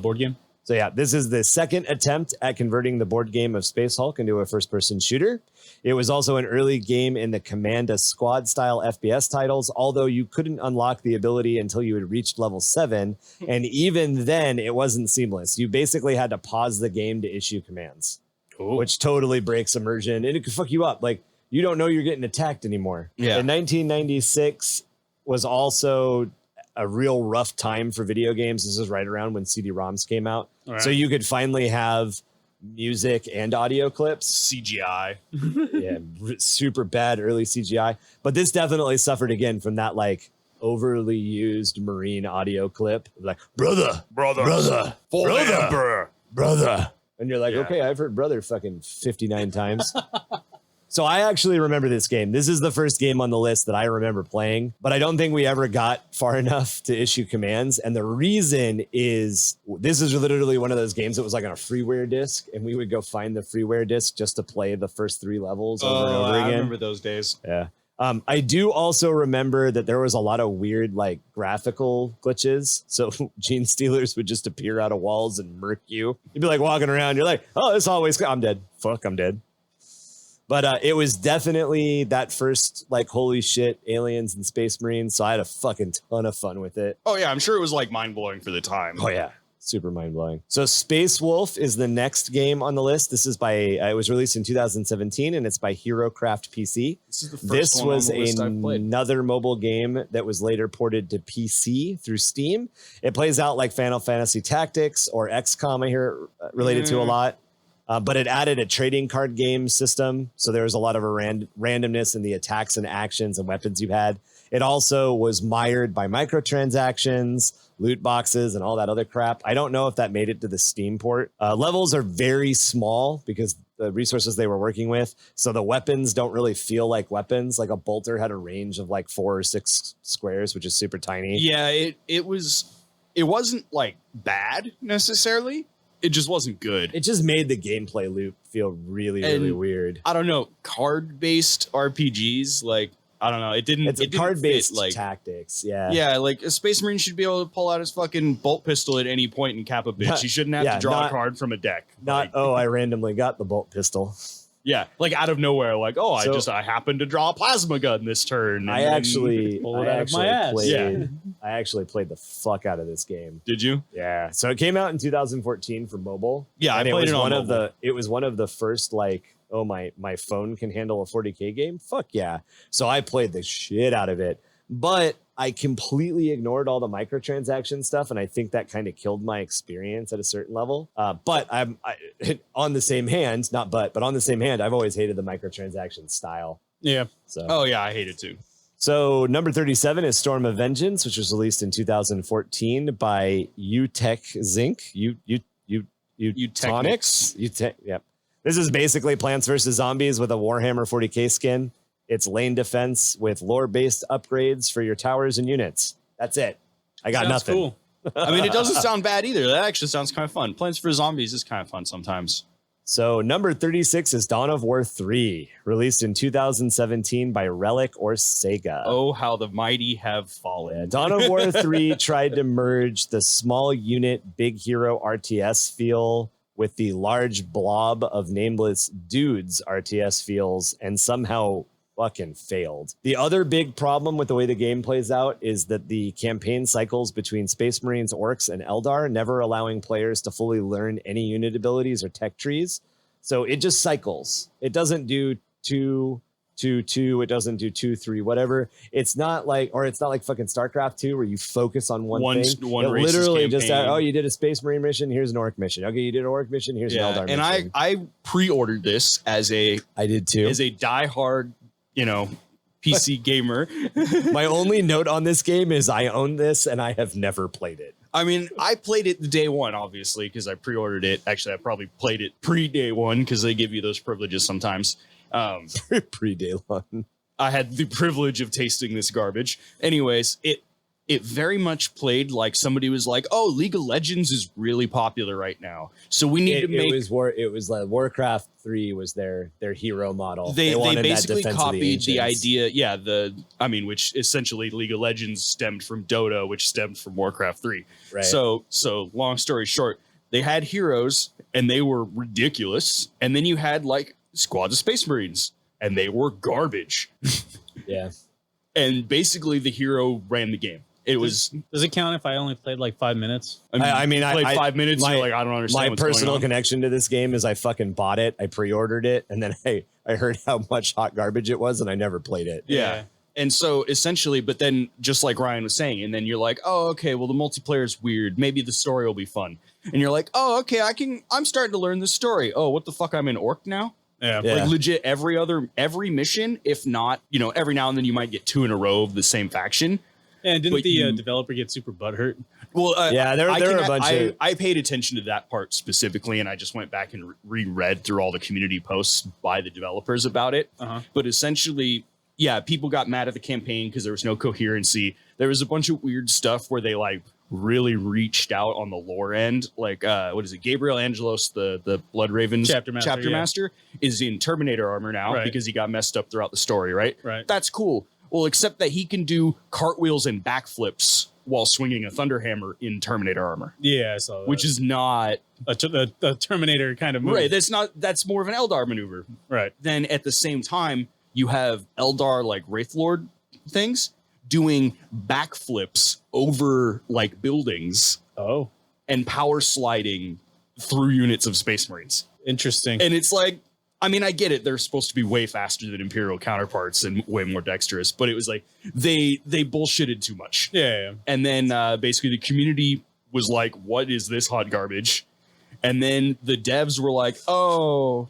board game. So yeah, this is the second attempt at converting the board game of Space Hulk into a first-person shooter. It was also an early game in the Command a Squad-style FPS titles, although you couldn't unlock the ability until you had reached level 7, and even then, it wasn't seamless. You basically had to pause the game to issue commands, which totally breaks immersion, and it could fuck you up. Like, you don't know you're getting attacked anymore. Yeah. In 1996 was also a real rough time for video games. This is right around when CD-ROMs came out. All right. So you could finally have music and audio clips. CGI. Yeah, super bad early CGI. But this definitely suffered again from that like overly used Marine audio clip. Like, brother, Brother. brother. And you're like, Yeah. okay, I've heard brother fucking 59 times. So I actually remember this game. This is the first game on the list that I remember playing, but I don't think we ever got far enough to issue commands. And the reason is this is literally one of those games that was like on a freeware disc, and we would go find the freeware disc just to play the first 3 levels over and over I again. remember those days. Yeah. I do also remember that there was a lot of weird like graphical glitches. So gene stealers would just appear out of walls and murk you. You'd be like walking around. You're like, oh, it's always, I'm dead. Fuck, I'm dead. But it was definitely that first like, holy shit, aliens and space marines. So I had a fucking ton of fun with it. Oh yeah, I'm sure it was like mind blowing for the time. Oh yeah. Super mind blowing. So Space Wolf is the next game on the list. This is by, it was released in 2017 and it's by HeroCraft PC. This is the first This one was on the list I've played. another mobile game that was later ported to PC through Steam. It plays out like Final Fantasy Tactics or XCOM, I hear related to a lot. But it added a trading card game system. So there was a lot of randomness in the attacks and actions and weapons you had. It also was mired by microtransactions, loot boxes, and all that other crap. I don't know if that made it to the Steam port. Levels are very small because the resources they were working with. So the weapons don't really feel like weapons. Like a bolter had a range of like 4 or 6 squares, which is super tiny. Yeah, it wasn't like bad necessarily. It just wasn't good. It just made the gameplay loop feel really, really And weird. I don't know, card-based RPGs, like I don't know, it didn't. It's it didn't card-based fit, like tactics. Yeah. yeah, like a Space Marine should be able to pull out his fucking bolt pistol at any point and cap a bitch. He shouldn't have yeah, to draw not- a card from a deck. Not, Like, oh, I randomly got the bolt pistol. yeah, like out of nowhere, like oh, So- I happened to draw a plasma gun this turn. I and then- actually, pull it out of my ass. played. I actually played the fuck out of this game. Did you? Yeah. So it came out in 2014 for mobile. Yeah, and I played it on mobile. It was one of the first like, oh my phone can handle a 40k game. Fuck yeah. So I played the shit out of it, but I completely ignored all the microtransaction stuff, and I think that kind of killed my experience at a certain level. But on the same hand, but on the same hand, I've always hated the microtransaction style. Yeah. So. Oh yeah, I hate it too. So number 37 is Storm of Vengeance, which was released in 2014 by Utech Zinc. Utonics. Yep. This is basically Plants vs. Zombies with a Warhammer 40k skin. It's lane defense with lore-based upgrades for your towers and units. That's it. I got nothing. Cool. I mean, it doesn't sound bad either. That actually sounds kind of fun. Plants vs. Zombies is kind of fun sometimes. So number 36 is Dawn of War 3, released in 2017 by Relic or Sega. Oh, how the mighty have fallen. Yeah, Dawn of War 3 tried to merge the small unit, big hero RTS feel with the large blob of nameless dudes RTS feels, and somehow fucking failed. The other big problem with the way the game plays out is that the campaign cycles between Space Marines, Orcs, and Eldar, never allowing players to fully learn any unit abilities or tech trees. So it just cycles. It doesn't do 2, 2, 2. It doesn't do 2, 3, whatever. It's not like fucking StarCraft 2 where you focus on one thing. One it literally campaign. just, you did a Space Marine mission, here's an Orc mission. Okay, you did an Orc mission, here's an Eldar mission. And I pre-ordered this I did too. As a diehard, PC gamer. My only note on this game is I own this and I have never played it. I mean, I played it the day one, obviously, because I pre-ordered it. Actually, I probably played it pre-day one because they give you those privileges sometimes. Pre-day one. I had the privilege of tasting this garbage. Anyways, it very much played like somebody was like, "Oh, League of Legends is really popular right now, so we need to make." It was like Warcraft 3 was their hero model. They basically copied the idea, which essentially League of Legends stemmed from Dota, which stemmed from Warcraft 3. Right. So long story short, they had heroes and they were ridiculous, and then you had like squads of Space Marines and they were garbage. Yeah. And basically the hero ran the game. Does it count if I only played like 5 minutes? I played 5 minutes. You're like, I don't understand. My personal connection to this game is I fucking bought it. I pre-ordered it, and then I heard how much hot garbage it was, and I never played it. Yeah. And so essentially, but then just like Ryan was saying, and then you're like, oh, okay, well the multiplayer is weird. Maybe the story will be fun. And you're like, oh, okay, I'm starting to learn the story. Oh, what the fuck? I'm an orc now. Yeah. Like legit every mission, if not, every now and then you might get 2 in a row of the same faction. Yeah, and didn't the developer get super butthurt? Well, there are a bunch of... I paid attention to that part specifically, and I just went back and reread through all the community posts by the developers about it. Uh-huh. But essentially, people got mad at the campaign because there was no coherency. There was a bunch of weird stuff where they like really reached out on the lore end. Like, what is it? Gabriel Angelos, the Blood Ravens chapter master is in Terminator armor now because he got messed up throughout the story, right? Right. That's cool. Well, except that he can do cartwheels and backflips while swinging a Thunderhammer in Terminator armor. Yeah, I saw that. Which is not a Terminator kind of move. Right. That's more of an Eldar maneuver. Right. Then at the same time, you have Eldar like Wraithlord things doing backflips over like buildings. Oh. And power sliding through units of Space Marines. Interesting. And it's like, I mean, I get it. They're supposed to be way faster than Imperial counterparts and way more dexterous, but it was like they bullshitted too much. Yeah. And then basically the community was like, what is this hot garbage? And then the devs were like, oh,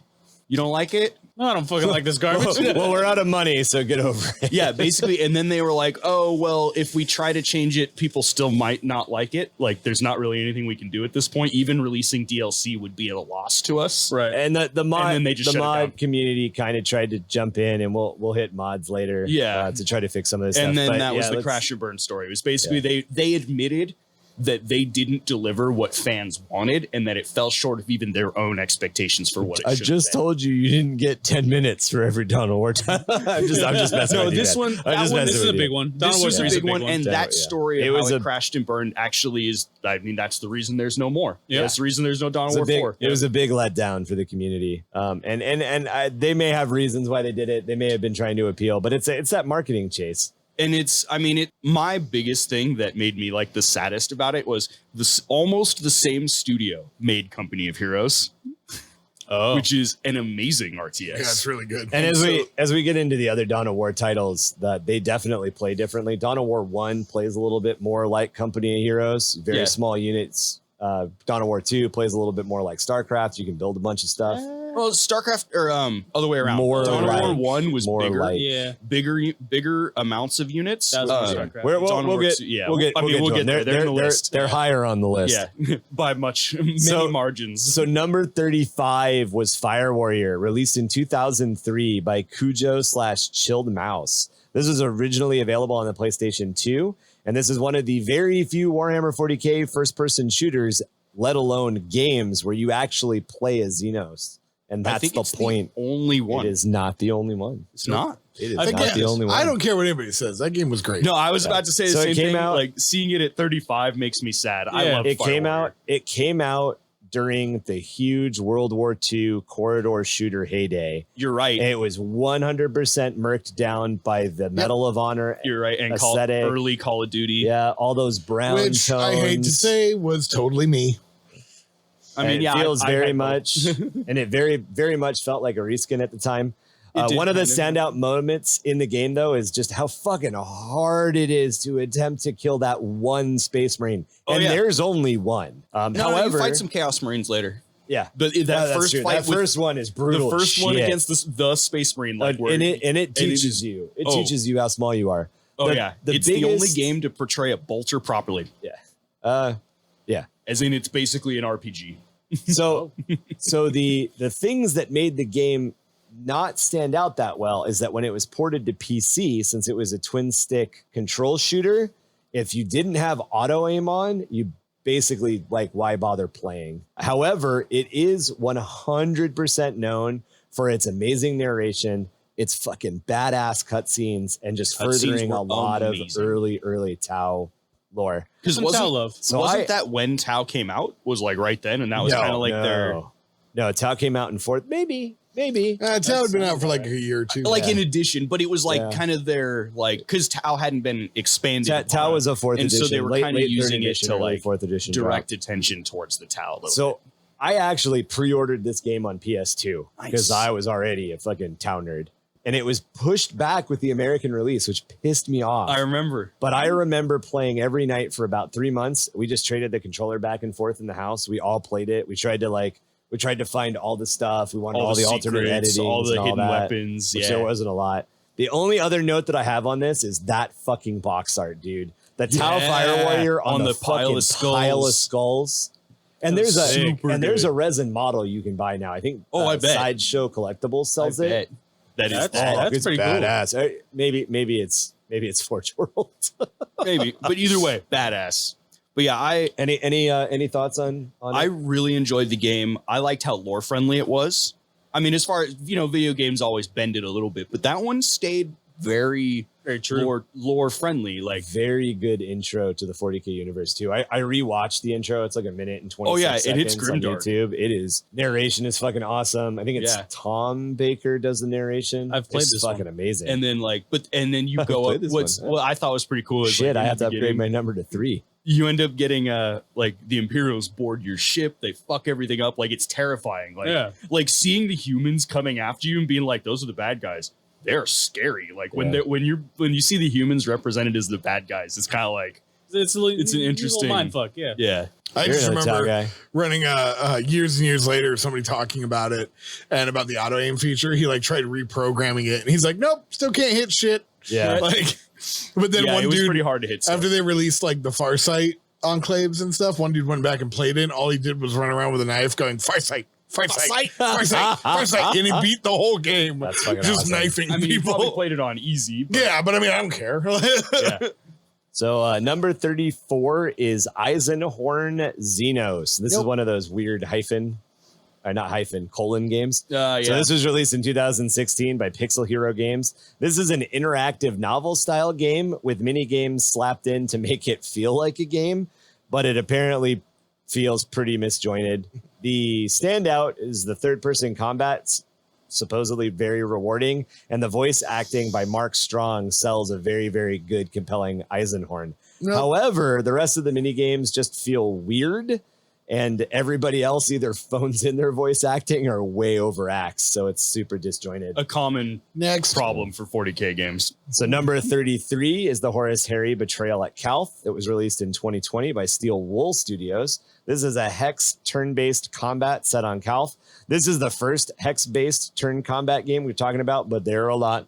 you don't like it? No, I don't fucking like this garbage. Well, we're out of money, so get over it. Yeah, basically. And then they were like, oh, well, if we try to change it, people still might not like it. Like, there's not really anything we can do at this point. Even releasing DLC would be a loss to us. Right. And the mod community kind of tried to jump in, and we'll hit mods later. Yeah. To try to fix some of this stuff. And then that was the crash and burn story. It was basically they admitted that they didn't deliver what fans wanted and that it fell short of even their own expectations for what it should have been. I just told you didn't get 10 minutes for every Dawn of War time. I'm just messing with you. This is a big one. This is a big one. And that story of how it crashed and burned actually is, I mean, that's the reason there's no more. Yeah. That's the reason there's no Dawn of War 4. It was a big letdown for the community. And they may have reasons why they did it. They may have been trying to appeal, but it's that marketing chase. And my biggest thing that made me like the saddest about it was almost the same studio made Company of Heroes, which is an amazing RTS. Yeah, it's really good. And as we get into the other Dawn of War titles, that they definitely play differently. Dawn of War 1 plays a little bit more like Company of Heroes, very small units. Dawn of War 2 plays a little bit more like StarCraft. You can build a bunch of stuff. Well, StarCraft or other way around. More Dawn like- of War 1 was more bigger, like- bigger amounts of units. That was StarCraft. We'll Dawn of War get 2, yeah. we'll get I mean, we'll we'll get get there. They're in the list. They're higher on the list. Yeah, by many margins. So number 35 was Fire Warrior, released in 2003 by Cujo/Chilled Mouse. This was originally available on the PlayStation 2, and this is one of the very few Warhammer 40k first-person shooters, let alone games, where you actually play as Xenos. And I that's think the it's point. The only one. It is not the only one. It's not. It is I not guess. the only one. I don't care what anybody says. That game was great. No, I was about to say the So it same came thing. out- Like seeing it at 35 makes me sad. I love It Fire came Warrior. out. It came out during the huge World War II corridor shooter heyday. You're right. It was 100% murked down by the Medal of Honor. You're right. And aesthetic. early Call of Duty. Yeah, all those brown Which tones. I hate to say was totally me. I mean, it yeah, feels I very had both. much, and it very much felt like a reskin at the time. It did One of the kind of. standout moments in the game, though, is just how fucking hard it is to attempt to kill that one Space Marine, Oh, and yeah. there's only one. No, However, you fight some Chaos Marines later. yeah, But No, that that's first true. fight, that first one is brutal. the first as one shit. against the Space Marine, like where and it teaches is- you. It oh. teaches you how small you are. oh The- yeah, the it's the only biggest- game to portray a bolter properly. Yeah. Yeah. As in, it's basically an RPG. So the things that made the game not stand out that well is that when it was ported to PC, since it was a twin stick control shooter, if you didn't have auto aim on, you basically like, why bother playing? However, it is 100% known for its amazing narration, its fucking badass cutscenes, and just Cutscenes furthering a were lot amazing. of early Tau lore. Because Some Tau love. So wasn't that when Tau came out? Was like right then, and that was No, kind of like their No, Tau came out in fourth. Maybe. Tau had been out for like a year or two. like Yeah. in addition, but it was like Yeah. kind of their like because Tau hadn't been expanded. Tau upon, was a fourth and edition. so they were late kind of third using it edition, to early like fourth edition direct drop. attention towards the Tau. A little So I actually pre-ordered this game on PS2 because Nice. I was already a fucking Tau nerd, and it was pushed back with the American release, which pissed me off. bit. I remember. But I remember playing every night for about 3 months. We just traded the controller back and forth in the house. We all played it. We tried to find all the stuff. We wanted all the alternate secrets, editing, all the hidden that, weapons. which Yeah, there wasn't a lot. The only other note that I have on this is that fucking box art, dude. The Tau Yeah. Fire Warrior on the pile fucking of skulls. pile of skulls. And That's there's super there's good. a resin model you can buy now. I think I bet. Sideshow Collectibles sells I it. bet. That is That's it's pretty cool. badass. Maybe it's Forge World. maybe, but either way, badass. But yeah, Any thoughts on I it? really enjoyed the game. I liked how lore friendly it was. I mean, as far as video games always bend it a little bit, but that one stayed very true. lore friendly. Like, Very good intro to the 40k universe too. I rewatched the intro. It's like a minute and 20 Oh, yeah, seconds and it's on Grimdark. YouTube. It is narration is fucking awesome. I think it's Yeah. Tom Baker does the narration. I've played It's this fucking one. amazing. and then then you I've go played up. this one. What I thought was pretty cool is shit, like, I in have the to upgrade beginning, my number to 3. You end up getting like the Imperials board your ship. They fuck everything up. Like, it's terrifying. Like, Yeah. like seeing the humans coming after you and being like, those are the bad guys. They're scary. Like when Yeah. when you see the humans represented as the bad guys, it's kind of like, It's an interesting- mind fuck. Yeah. yeah. I You're just another Tau remember guy. running years and years later, somebody talking about it and about the auto aim feature. He like tried reprogramming it, and he's like, "Nope, still can't hit shit." Yeah. Like, but then Yeah, one it was dude pretty hard to hit. stuff. after they released like the Farsight enclaves and stuff, one dude went back and played it. And all he did was run around with a knife, going Farsight, Farsight, Farsight, Farsight, and he beat the whole game. That's fucking just awesome. knifing I mean, you people. probably played it on easy. But Yeah, but I mean, I don't care. yeah. So number 34 is Eisenhorn Xenos. This is one of those weird colon games. Yeah. So this was released in 2016 by Pixel Hero Games. This is an interactive novel style game with mini games slapped in to make it feel like a game, but it apparently feels pretty misjointed. The standout is the third person combat supposedly very rewarding, and the voice acting by Mark Strong sells a very, very good, compelling Eisenhorn. Nope. However, the rest of the mini games just feel weird, and everybody else either phones in their voice acting or way overacts, so it's super disjointed. A common Next problem for 40k games. So number 33 is the Horus Heresy Betrayal at Calth. It was released in 2020 by Steel Wool Studios. This is a hex turn-based combat set on Calth. This is the first hex-based turn combat game we're talking about, but there are a lot.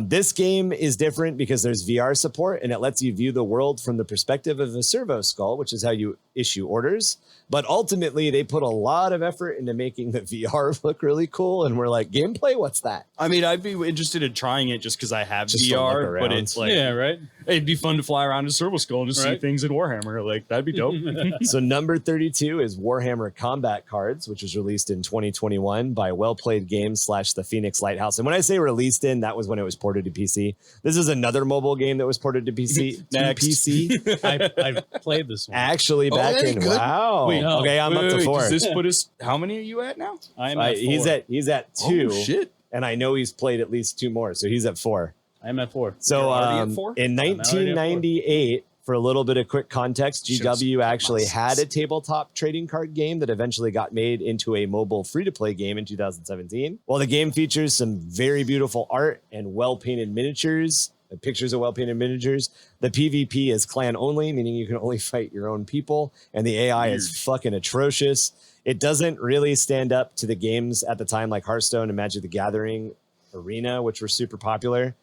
This game is different because there's VR support, and it lets you view the world from the perspective of a servo skull, which is how you issue orders. But ultimately, they put a lot of effort into making the VR look really cool, and we're like, gameplay, what's that? I mean, I'd be interested in trying it just because I have Just to look VR, around. but it's like, Yeah, right. it'd be fun to fly around in Servo Skull and just see Right. things in Warhammer. Like, that'd be dope. So number 32 is Warhammer Combat Cards, which was released in 2021 by Well Played Games / the Phoenix Lighthouse. And when I say released in, that was when it was ported to PC. This is another mobile game that was ported to PC. Next. I played this one. Actually, back very in good. wow. Wait, Okay, I'm up to 4. Does this put us? How many are you at now? I'm at 4. He's at 2, Oh, shit. and I know he's played at least 2 more, so he's at 4. I'm at 4. So You're already at 4? in already at 4. 1998, for a little bit of quick context, Should've GW skipped actually my had a six. tabletop trading card game that eventually got made into a mobile free-to-play game in 2017. While the game features some very beautiful art and well-painted miniatures, pictures of well-painted miniatures, the PvP is clan only, meaning you can only fight your own people, and the AI is Weird. fucking atrocious. It doesn't really stand up to the games at the time like Hearthstone and Magic the Gathering Arena, which were super popular.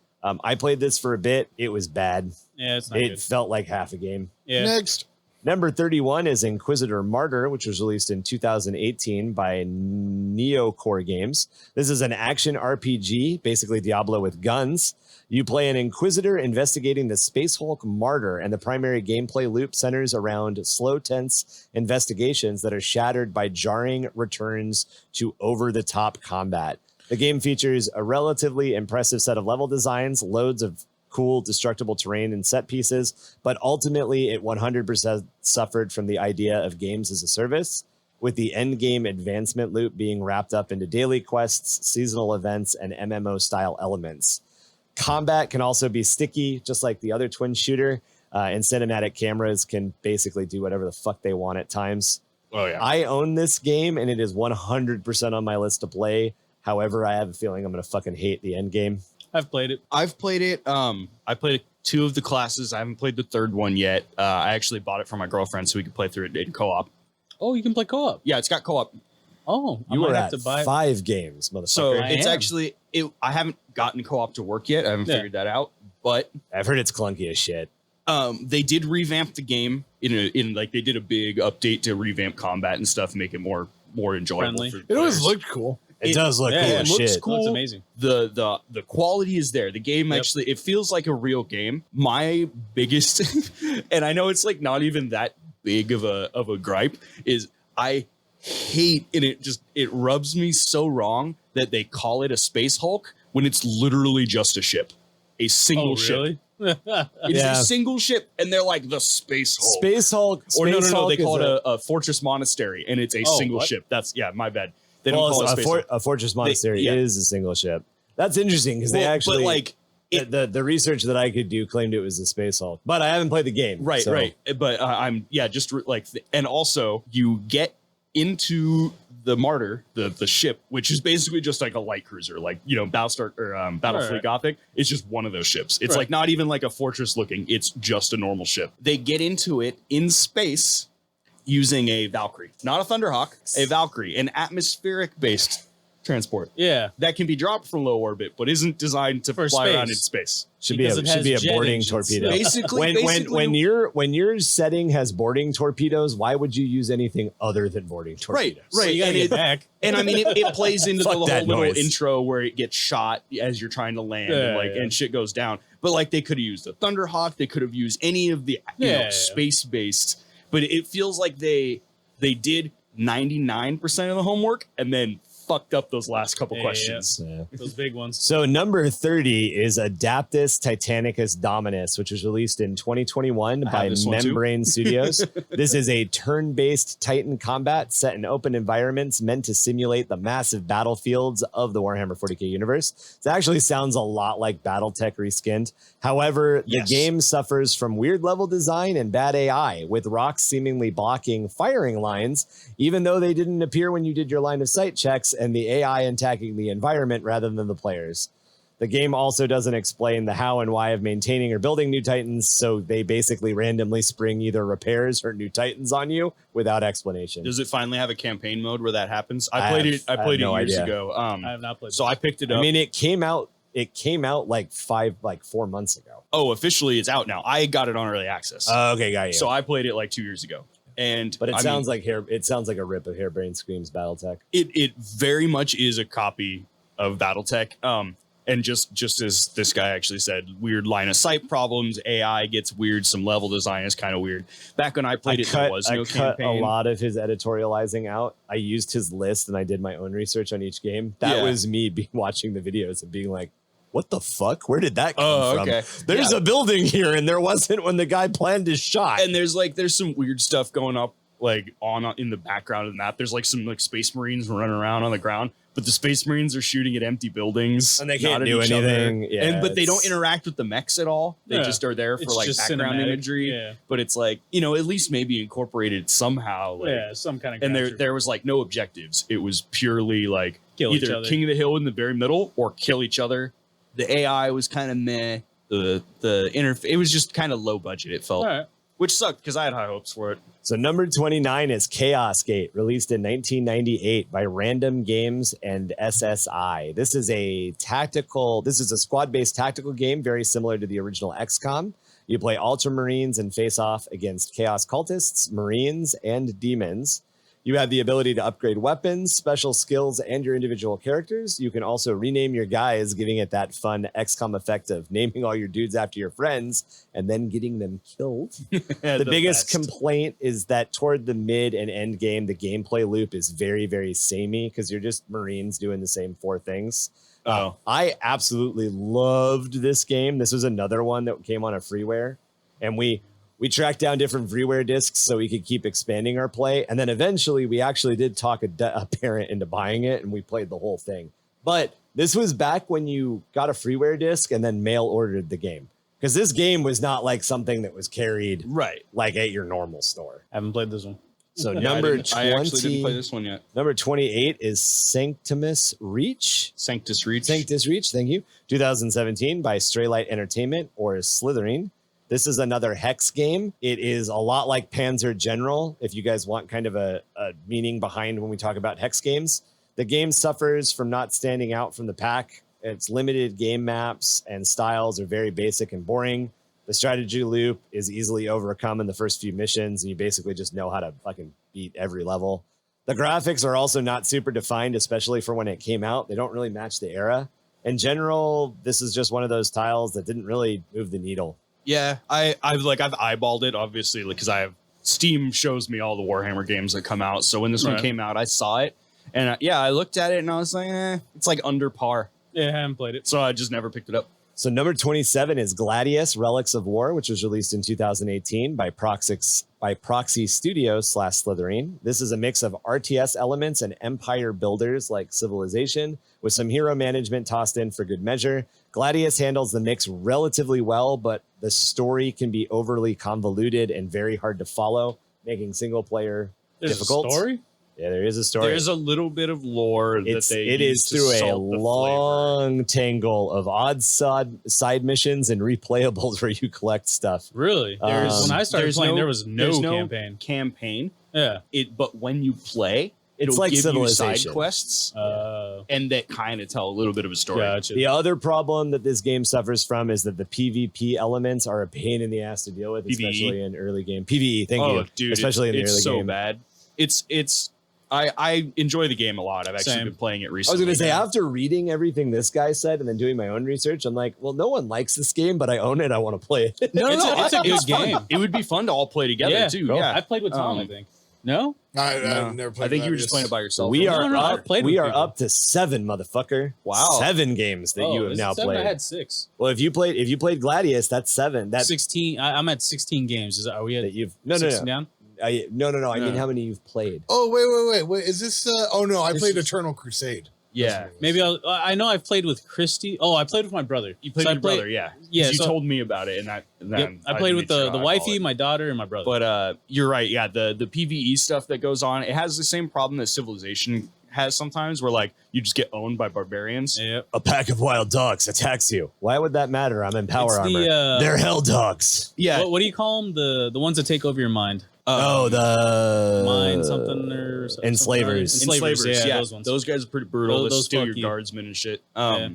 I played this for a bit. It was bad. Yeah, it's not It good. felt like half a game. Yeah. Next. Number 31 is Inquisitor Martyr, which was released in 2018 by Neocore Games. This is an action RPG, basically Diablo with guns. You play an Inquisitor investigating the Space Hulk Martyr, and the primary gameplay loop centers around slow, tense investigations that are shattered by jarring returns to over-the-top combat. The game features a relatively impressive set of level designs, loads of cool destructible terrain and set pieces, but ultimately it 100% suffered from the idea of games as a service, with the end game advancement loop being wrapped up into daily quests, seasonal events, and MMO style elements. Combat can also be sticky, just like the other twin shooter, and cinematic cameras can basically do whatever the fuck they want at times. Oh, yeah. I own this game, and it is 100% on my list to play. However, I have a feeling I'm going to fucking hate the end game. I've played it. I've played it. I played 2 of the classes. I haven't played the 3rd one yet. I actually bought it for my girlfriend so we could play through it in co-op. Oh, you can play co-op. Yeah, it's got co-op. Oh, I You might were have at to buy 5 games, motherfucker. So I it's am. actually, I haven't gotten co-op to work yet. I haven't Yeah. figured that out. But I've heard it's clunky as shit. they did revamp the game in like they did a big update to revamp combat and stuff, make it more enjoyable. Friendly. For It always players. looked cool. It does look yeah, cool it as looks shit. cool. Looks amazing. The quality is there. The game Yep. actually, it feels like a real game. My biggest, and I know it's like not even that big of a gripe, is I hate, and it rubs me so wrong that they call it a Space Hulk when it's literally just a ship, a single Oh, ship. really? It's Yeah. a single ship, and they're like the Space Hulk. Space Hulk. Or no, Space they Hulk call is it a Fortress Monastery, and it's a Oh, single what? ship. That's my bad. They don't well, call it a, Space Hulk. a Fortress Monastery yeah. is a single ship. That's interesting because they Well, actually but like the research that I could do claimed it was a Space Hulk, but I haven't played the game. Right, so- right. But I'm and also you get into the Martyr, the ship, which is basically just like a light cruiser, like Battlestar or Battlefleet Right. Gothic. It's just one of those ships. It's Right. like not even like a fortress looking. It's just a normal ship. They get into it in space using a Valkyrie, not a Thunderhawk, a Valkyrie, an atmospheric based transport Yeah. that can be dropped from low orbit, but isn't designed to For fly around in space. space. Should Because be it a, should has be a jet boarding engines. torpedo. Basically, when your setting has boarding torpedoes, why would you use anything other than boarding torpedoes? right. So you gotta And get it- back. And I mean, it plays into the Fuck whole that little noise. intro where it gets shot as you're trying to land, Yeah, and like yeah. and shit goes down. But like they could have used a Thunderhawk, they could have used any of the Yeah. space based. But it feels like they did 99% of the homework and then fucked up those last couple Yeah, questions. Yeah. Those big ones. So number 30 is Adaptus Titanicus Dominus, which was released in 2021 by this one too. Membrane Studios. This is a turn-based Titan combat set in open environments meant to simulate the massive battlefields of the Warhammer 40k universe. It actually sounds a lot like BattleTech reskinned. However, the game suffers from weird level design and bad AI, with rocks seemingly blocking firing lines, even though they didn't appear when you did your line of sight checks, and the AI attacking the environment rather than the players. The game also doesn't explain the how and why of maintaining or building new Titans, so they basically randomly spring either repairs or new Titans on you without explanation. Does it finally have a campaign mode where that happens? I played it no years idea. ago. I have not played. So I picked it up. I mean, it came out like 4 months ago. Oh, officially it's out now. I got it on early access. Okay, got you. So I played it like 2 years ago. But it sounds like a rip of Hairbrain Screams BattleTech. It very much is a copy of BattleTech. And just as this guy actually said, weird line of sight problems, AI gets weird, some level design is kind of weird. Back when I played there was no cut campaign. a lot of his editorializing out. I used his list and I did my own research on each game. That was me watching the videos and being like, what the fuck? Where did that come from? Okay. There's a building here and there wasn't when the guy planned his shot. And there's some weird stuff going up like in the background of the map. There's like some like Space Marines running around on the ground, but the Space Marines are shooting at empty buildings and they can't not at do each anything. other. Yeah, But they don't interact with the mechs at all. They just are there for It's like just background cinematic. imagery. Yeah. But it's like, at least maybe incorporated somehow. Like, some kind of. and capture. there was like no objectives. It was purely like Kill each either other. King of the Hill in the very middle or kill each other. The AI was kind of meh. The interface, it was just kind of low budget. It felt, All right. which sucked because I had high hopes for it. So number 29 is Chaos Gate, released in 1998 by Random Games and SSI. This is a squad-based tactical game, very similar to the original XCOM. You play Ultramarines and face off against Chaos Cultists, Marines, and Demons. You have the ability to upgrade weapons, special skills, and your individual characters. You can also rename your guys, giving it that fun XCOM effect of naming all your dudes after your friends and then getting them killed. The biggest complaint is that toward the mid and end game, the gameplay loop is very, very samey because you're just Marines doing the same 4 things. I absolutely loved this game. This was another one that came on a freeware, and we tracked down different freeware discs so we could keep expanding our play. And then eventually we actually did talk a parent into buying it, and we played the whole thing. But this was back when you got a freeware disc and then mail ordered the game. Because this game was not like something that was carried like at your normal store. Haven't played this one. So I number actually didn't play 20, this one yet. number 28 is Sanctus Reach, thank you. 2017 by Straylight Entertainment or Slithering. This is another Hex game. It is a lot like Panzer General, if you guys want kind of a meaning behind when we talk about Hex games. The game suffers from not standing out from the pack. Its limited game maps and styles are very basic and boring. The strategy loop is easily overcome in the first few missions, and you basically just know how to fucking beat every level. The graphics are also not super defined, especially for when it came out. They don't really match the era. In general, this is just one of those titles that didn't really move the needle. Yeah, I've eyeballed it, obviously, because Steam shows me all the Warhammer games that come out. So when this one came out, I saw it, and I looked at it and I was like, it's like under par. Yeah, I haven't played it. So I just never picked it up. So number 27 is Gladius, Relics of War, which was released in 2018 by Proxy Studios / Slithering. This is a mix of RTS elements and empire builders like Civilization, with some hero management tossed in for good measure. Gladius handles the mix relatively well, but the story can be overly convoluted and very hard to follow, making single player difficult. A story? Yeah, there is a story. There's a little bit of lore It is through a long tangle of odd side missions and replayables where you collect stuff. Really? When I started playing, there was no campaign. Yeah. But when you play, It's it'll like give you Civilization. side quests, and that kind of tell a little bit of a story. Gotcha. The other problem that this game suffers from is that the PvP elements are a pain in the ass to deal with, especially in early game. PvE, thank you. Dude, especially in the early it's so game. bad. I enjoy the game a lot. I've actually been playing it I was recently. going to say, after reading everything this guy said and then doing my own research, I'm like, well, no one likes this game, but I own it. I want to play it. No, it's a good game. It would be fun to all play together too. Cool. Yeah, I played with Tom, I think. No? I've never played. I think you were just Gladius. playing it by yourself. We are no, I've up. played We with are people. up to 7, motherfucker. Wow. 7 games that you have is it now 7? played. I had 6. Well, if you played Gladius, that's 7. That's 16. I'm at 16 games. Are we that at you've 16 down? no. I mean, No. how many you've played? Oh wait. Is this? Oh no, I This played is- Eternal Crusade. Yeah. Maybe I know I've played with Christy. Oh, I played with my brother. You played So I with your brother, yeah. Yeah, You so- told me about it, and Yep. then I played with made sure the I wifey, follow it. my daughter, and my brother. But you're right. Yeah, the PvE stuff that goes on, it has the same problem that Civilization has sometimes, where like you just get owned by barbarians. Yep. A pack of wild dogs attacks you. Why would that matter? I'm in power It's armor. the, They're hell dogs. Yeah. What do you call them? The ones that take over your mind. The Mind something or something. Enslavers. Enslavers, yeah, those ones. Those guys are pretty brutal. Those Those steal fuck your you. guardsmen and shit. Yeah.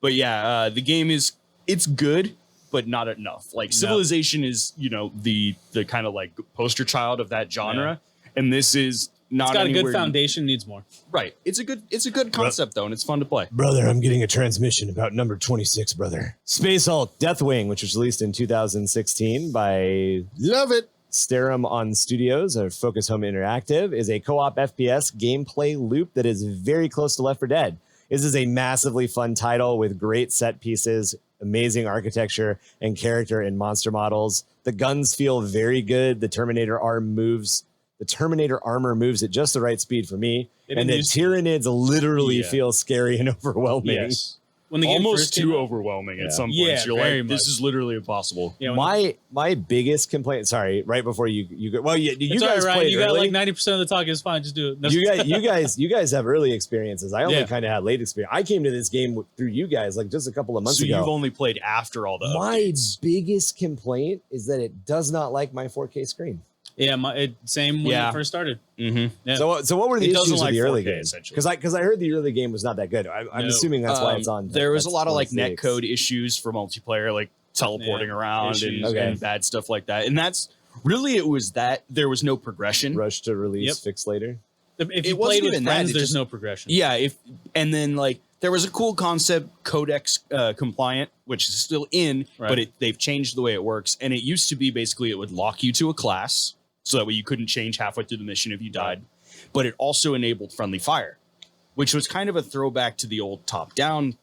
But yeah, the game it's good, but not enough. Like No. Civilization is, the kind of like poster child of that genre, and this is not. It's got a anywhere good foundation. Needs more. Right. It's a good concept though, and it's fun to play. Brother, I'm getting a transmission about number 26, brother. Space Hulk Deathwing, which was released in 2016 by Love it. Sterum on Studios or Focus Home Interactive, is a co-op FPS gameplay loop that is very close to Left 4 Dead. This is a massively fun title with great set pieces, amazing architecture, and character and monster models. The guns feel very good. The Terminator armor moves at just the right speed for me. It And the didn't use- Tyranids literally Yeah. feel scary and overwhelming. Yes. When the game Almost first came too out- overwhelming Yeah. at some Yeah, points. You're very like, this much. is literally impossible. Yeah, when My biggest complaint. Sorry, right before you go. Well, you it's guys all right, played You got early. like 90% of the talk is fine. Just do it. No, you guys have early experiences. I only Yeah. kind of had late experience. I came to this game through you guys like just a couple of months So ago. you've only played after all the My updates. biggest complaint is that it does not like my 4K screen. yeah, same when Yeah. it first started. Mm-hmm. Yeah. So what were the It issues doesn't with like the early 4K game? essentially. Because I heard the early game was not that good. I'm No. assuming that's why it's on. There was a that's lot of like 26. netcode issues for multiplayer, like teleporting around issues. and, Okay. and bad stuff like that. And that's really it was that there was no progression. Rush to release, Yep. fix later. If It you wasn't played with even that, friends, it there's just- no progression. Yeah, and then like there was a cool concept, Codex compliant, which is still in, Right. but they've changed the way it works. And it used to be basically it would lock you to a class, so that way you couldn't change halfway through the mission if you died. But it also enabled friendly fire, which was kind of a throwback to the old top-down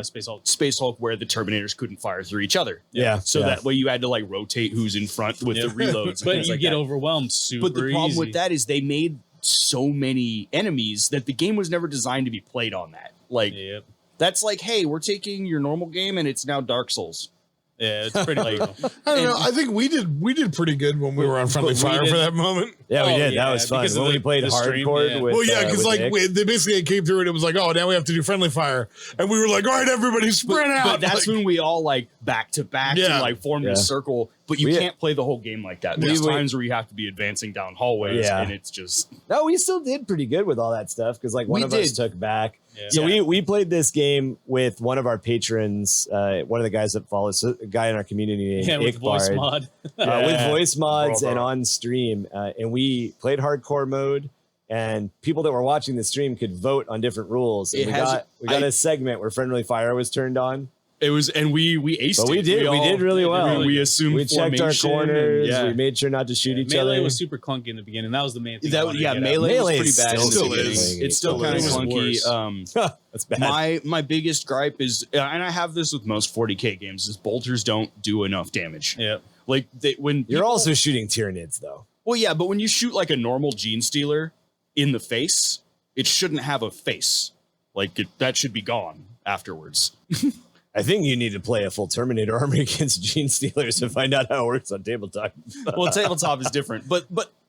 Space Hulk. Space Hulk, where the Terminators couldn't fire through each other. Yeah. So yeah. that way you had to like rotate who's in front with the reloads. and But things you like get that. overwhelmed super But the problem easy. with that is they made so many enemies that the game was never designed to be played on that. Like Yep. that's like, hey, we're taking your normal game and it's now Dark Souls. Yeah, it's pretty brutal. I don't know. I think we did pretty good when we were on Friendly we Fire did- for that moment. Yeah, we Oh, did. yeah, That was fun. because of When we the- played the stream, hardcore yeah. with Well, yeah, because with like Nick. they basically came through and it was like, oh, now we have to do Friendly Fire, and we were like, all right, everybody, spread out. But that's Like, when we all like back to back Yeah. and like formed Yeah. a circle. But you We- can't play the whole game like that. There's We- times where you have to be advancing down hallways Yeah. and it's just No, we still did pretty good with all that stuff because like one We of us did. took back. Yeah. So Yeah. we played this game with one of our patrons, one of the guys that follows a guy in our community named Yeah, with voice Ickbard, mod. with Yeah. voice mods Bro. and on stream, and we played hardcore mode. And people that were watching the stream could vote on different rules. And It we has- got I- a segment where friendly fire was turned on. it was, and we aced But we it. did really well. We assumed We checked our formation corners. and- We made sure not to shoot each Melee other. was super clunky in the beginning. That was the main thing. I That, wanted yeah, to get melee, Melee was is pretty bad. in the still beginning. is. It's still Still kind of is. clunky. That's bad. My biggest gripe is, and I have this with most 40k games, is bolters don't do enough damage. at. Yeah. Like when You're people- also shooting Tyranids though. well, yeah, but when you shoot like a normal gene stealer in the face, it shouldn't have a face. Like that should be gone afterwards. I think you need to play a full Terminator army against Gene Stealers to find out how it works on tabletop. Well, tabletop is different, but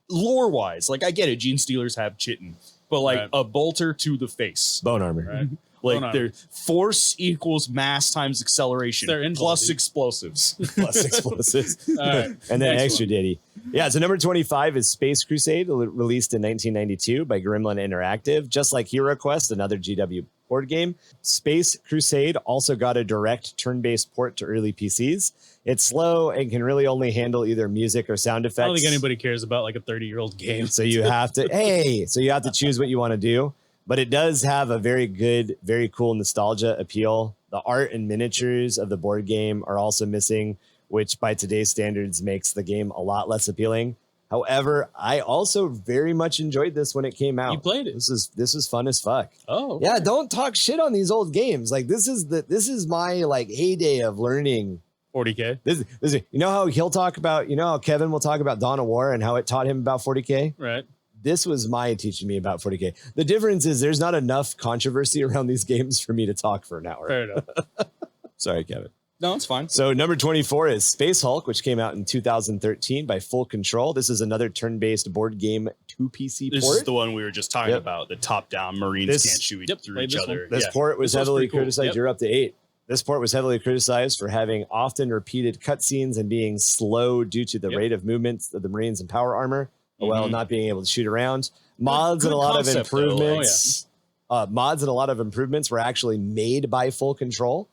lore wise, like I get it. Gene stealers have chitin, but like Right. a bolter to the face. Bone armor. Right. Like Bone armor. their force equals mass times acceleration They're invuln, plus dude. explosives. Plus explosives. All right. And then Next extra ditty. Yeah, so number 25 is Space Crusade, released in 1992 by Gremlin Interactive. Just like Hero Quest, another GW board game, Space Crusade also got a direct turn-based port to early PCs. It's slow and can really only handle either music or sound effects. I don't think anybody cares about like a 30-year-old game. So you have to, so you have to choose what you want to do. But it does have a very good, very cool nostalgia appeal. The art and miniatures of the board game are also missing, which by today's standards makes the game a lot less appealing. However, I also very much enjoyed this when it came out. You played it. This is fun as fuck. Oh, okay. Yeah, don't talk shit on these old games. Like this is my like heyday of learning. 40K. This is, you know how he'll talk about, you know how Kevin will talk about Dawn of War and how it taught him about 40K? Right. This was my teaching me about 40K. The difference is there's not enough controversy around these games for me to talk for an hour. Fair enough. Sorry, Kevin. No, it's fine. So number 24 is Space Hulk, which came out in 2013 by Full Control. This is another turn-based board game to PC This port. is the one we were just talking Yep. about. The top-down Marines This- can't shoot Yep, through played each this other. one. This Yeah. port was This one's heavily pretty cool. criticized. Yep. You're up to 8. This port was heavily criticized for having often repeated cutscenes and being slow due to the Yep. rate of movements of the Marines and power armor, while Mhm. not being able to shoot around. Mods Good and a lot concept, of though. improvements. Mods and a lot of improvements were actually made by Full Control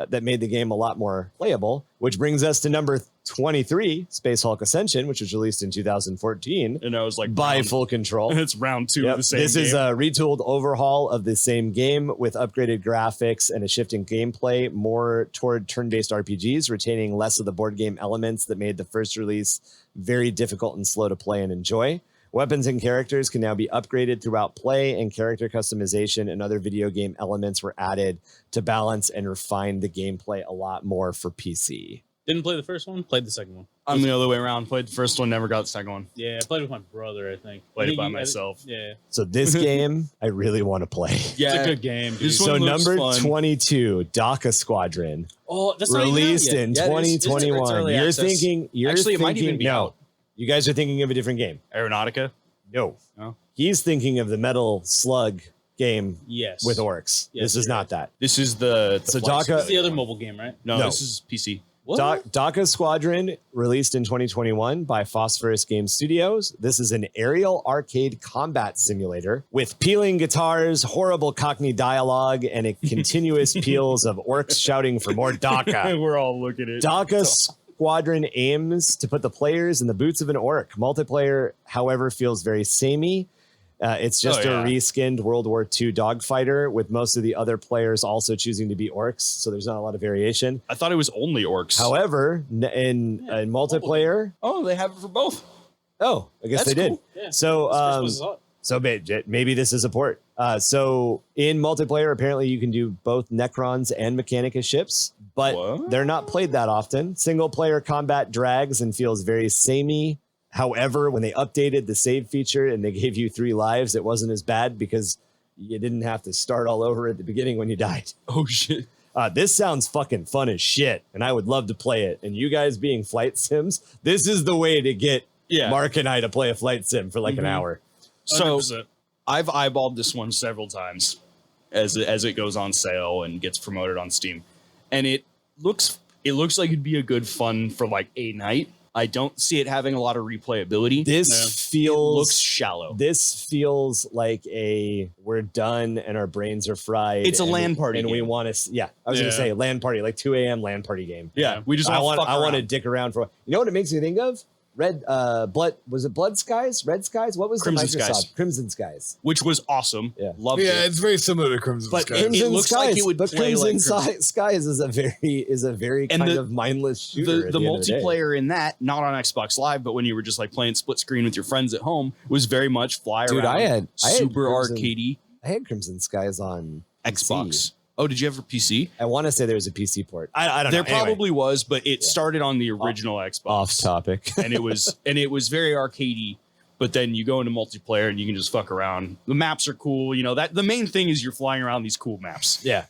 that made the game a lot more playable, which brings us to number 23, Space Hulk Ascension, which was released in 2014 And I was like, by round- Full Control. it's round 2 Yep. of the same This game. is a retooled overhaul of the same game with upgraded graphics and a shift in gameplay more toward turn-based RPGs, retaining less of the board game elements that made the first release very difficult and slow to play and enjoy. Weapons and characters can now be upgraded throughout play, and character customization and other video game elements were added to balance and refine the gameplay a lot more for PC. Didn't play the first one. Played the second one. I'm the other way around. Played the first one, never got the second one. Yeah, I played with my brother. I think. Played I it think by he- myself. Yeah, So this game, I really want to play. it's a good game. Dude. This So one looks number fun. 22, DACA Squadron, Oh, that's not even out released yet. in Yeah, it is. It's 2021. early You're access. thinking, Actually, it might even be no. out. You guys are thinking of a different game. Aeronautica. No. No? He's thinking of the Metal Slug game Yes. with orcs. Yes, This is you're not that. This is the So flight DACA- That's the simulator other one. mobile game, right? No, No. this is PC. What? DACA Squadron, released in 2021 by Phosphorus Game Studios. This is an aerial arcade combat simulator with pealing guitars, horrible Cockney dialogue, and a continuous peals of orcs shouting for more DACA. We're all looking at it. DACA Squadron aims to put the players in the boots of an orc. Multiplayer, however, feels very samey. It's just Oh, yeah. a reskinned World War II dogfighter with most of the other players also choosing to be orcs, so there's not a lot of variation. I thought it was only orcs. However, in multiplayer, Oh, they have it for both. oh, I guess That's they did. cool. Yeah. So, It's the first one I saw it. so maybe this is a port. So in multiplayer, apparently you can do both Necrons and Mechanicus ships, but What? they're not played that often. Single player combat drags and feels very samey. However, when they updated the save feature and they gave you 3 lives, it wasn't as bad because you didn't have to start all over at the beginning when you died. Oh shit. This sounds fucking fun as shit, and I would love to play it. And you guys being flight sims, this is the way to get Yeah. Mark and I to play a flight sim for like an hour. So 100%. I've eyeballed this one several times as it goes on sale and gets promoted on Steam, and it looks like it'd be a good fun for like a night. I don't see it having a lot of replayability. This Yeah. feels looks shallow. This feels like we're done and our brains are fried. It's a and LAN party and we game. want to. Yeah, I was Yeah. gonna say LAN party, like 2 a.m. LAN party game. Yeah, we just I want want to dick around for. You know what it makes me think of? Red Blood, was it Blood Skies? Red Skies? What was Crimson the Microsoft? Skies. Crimson Skies. which was awesome. Yeah. Loved Yeah, it. it's very similar to Crimson But Skies. Crimson looks Skies, like it would but play like Crimson Crimson- Skies is a very And kind the- of mindless shooter. The at end of day. multiplayer in that, not on Xbox Live, but when you were just like playing split screen with your friends at home, was very much fly Dude, around. I had super Crimson- arcadey I had Crimson Skies on Xbox. PC. Oh, did you have a PC? I want to say there was a PC port. I don't There know. Anyway, probably was, but it started on the original Xbox. off topic. and it was very arcadey. But then you go into multiplayer and you can just fuck around. The maps are cool. You know that the main thing is you're flying around these cool maps. Yeah.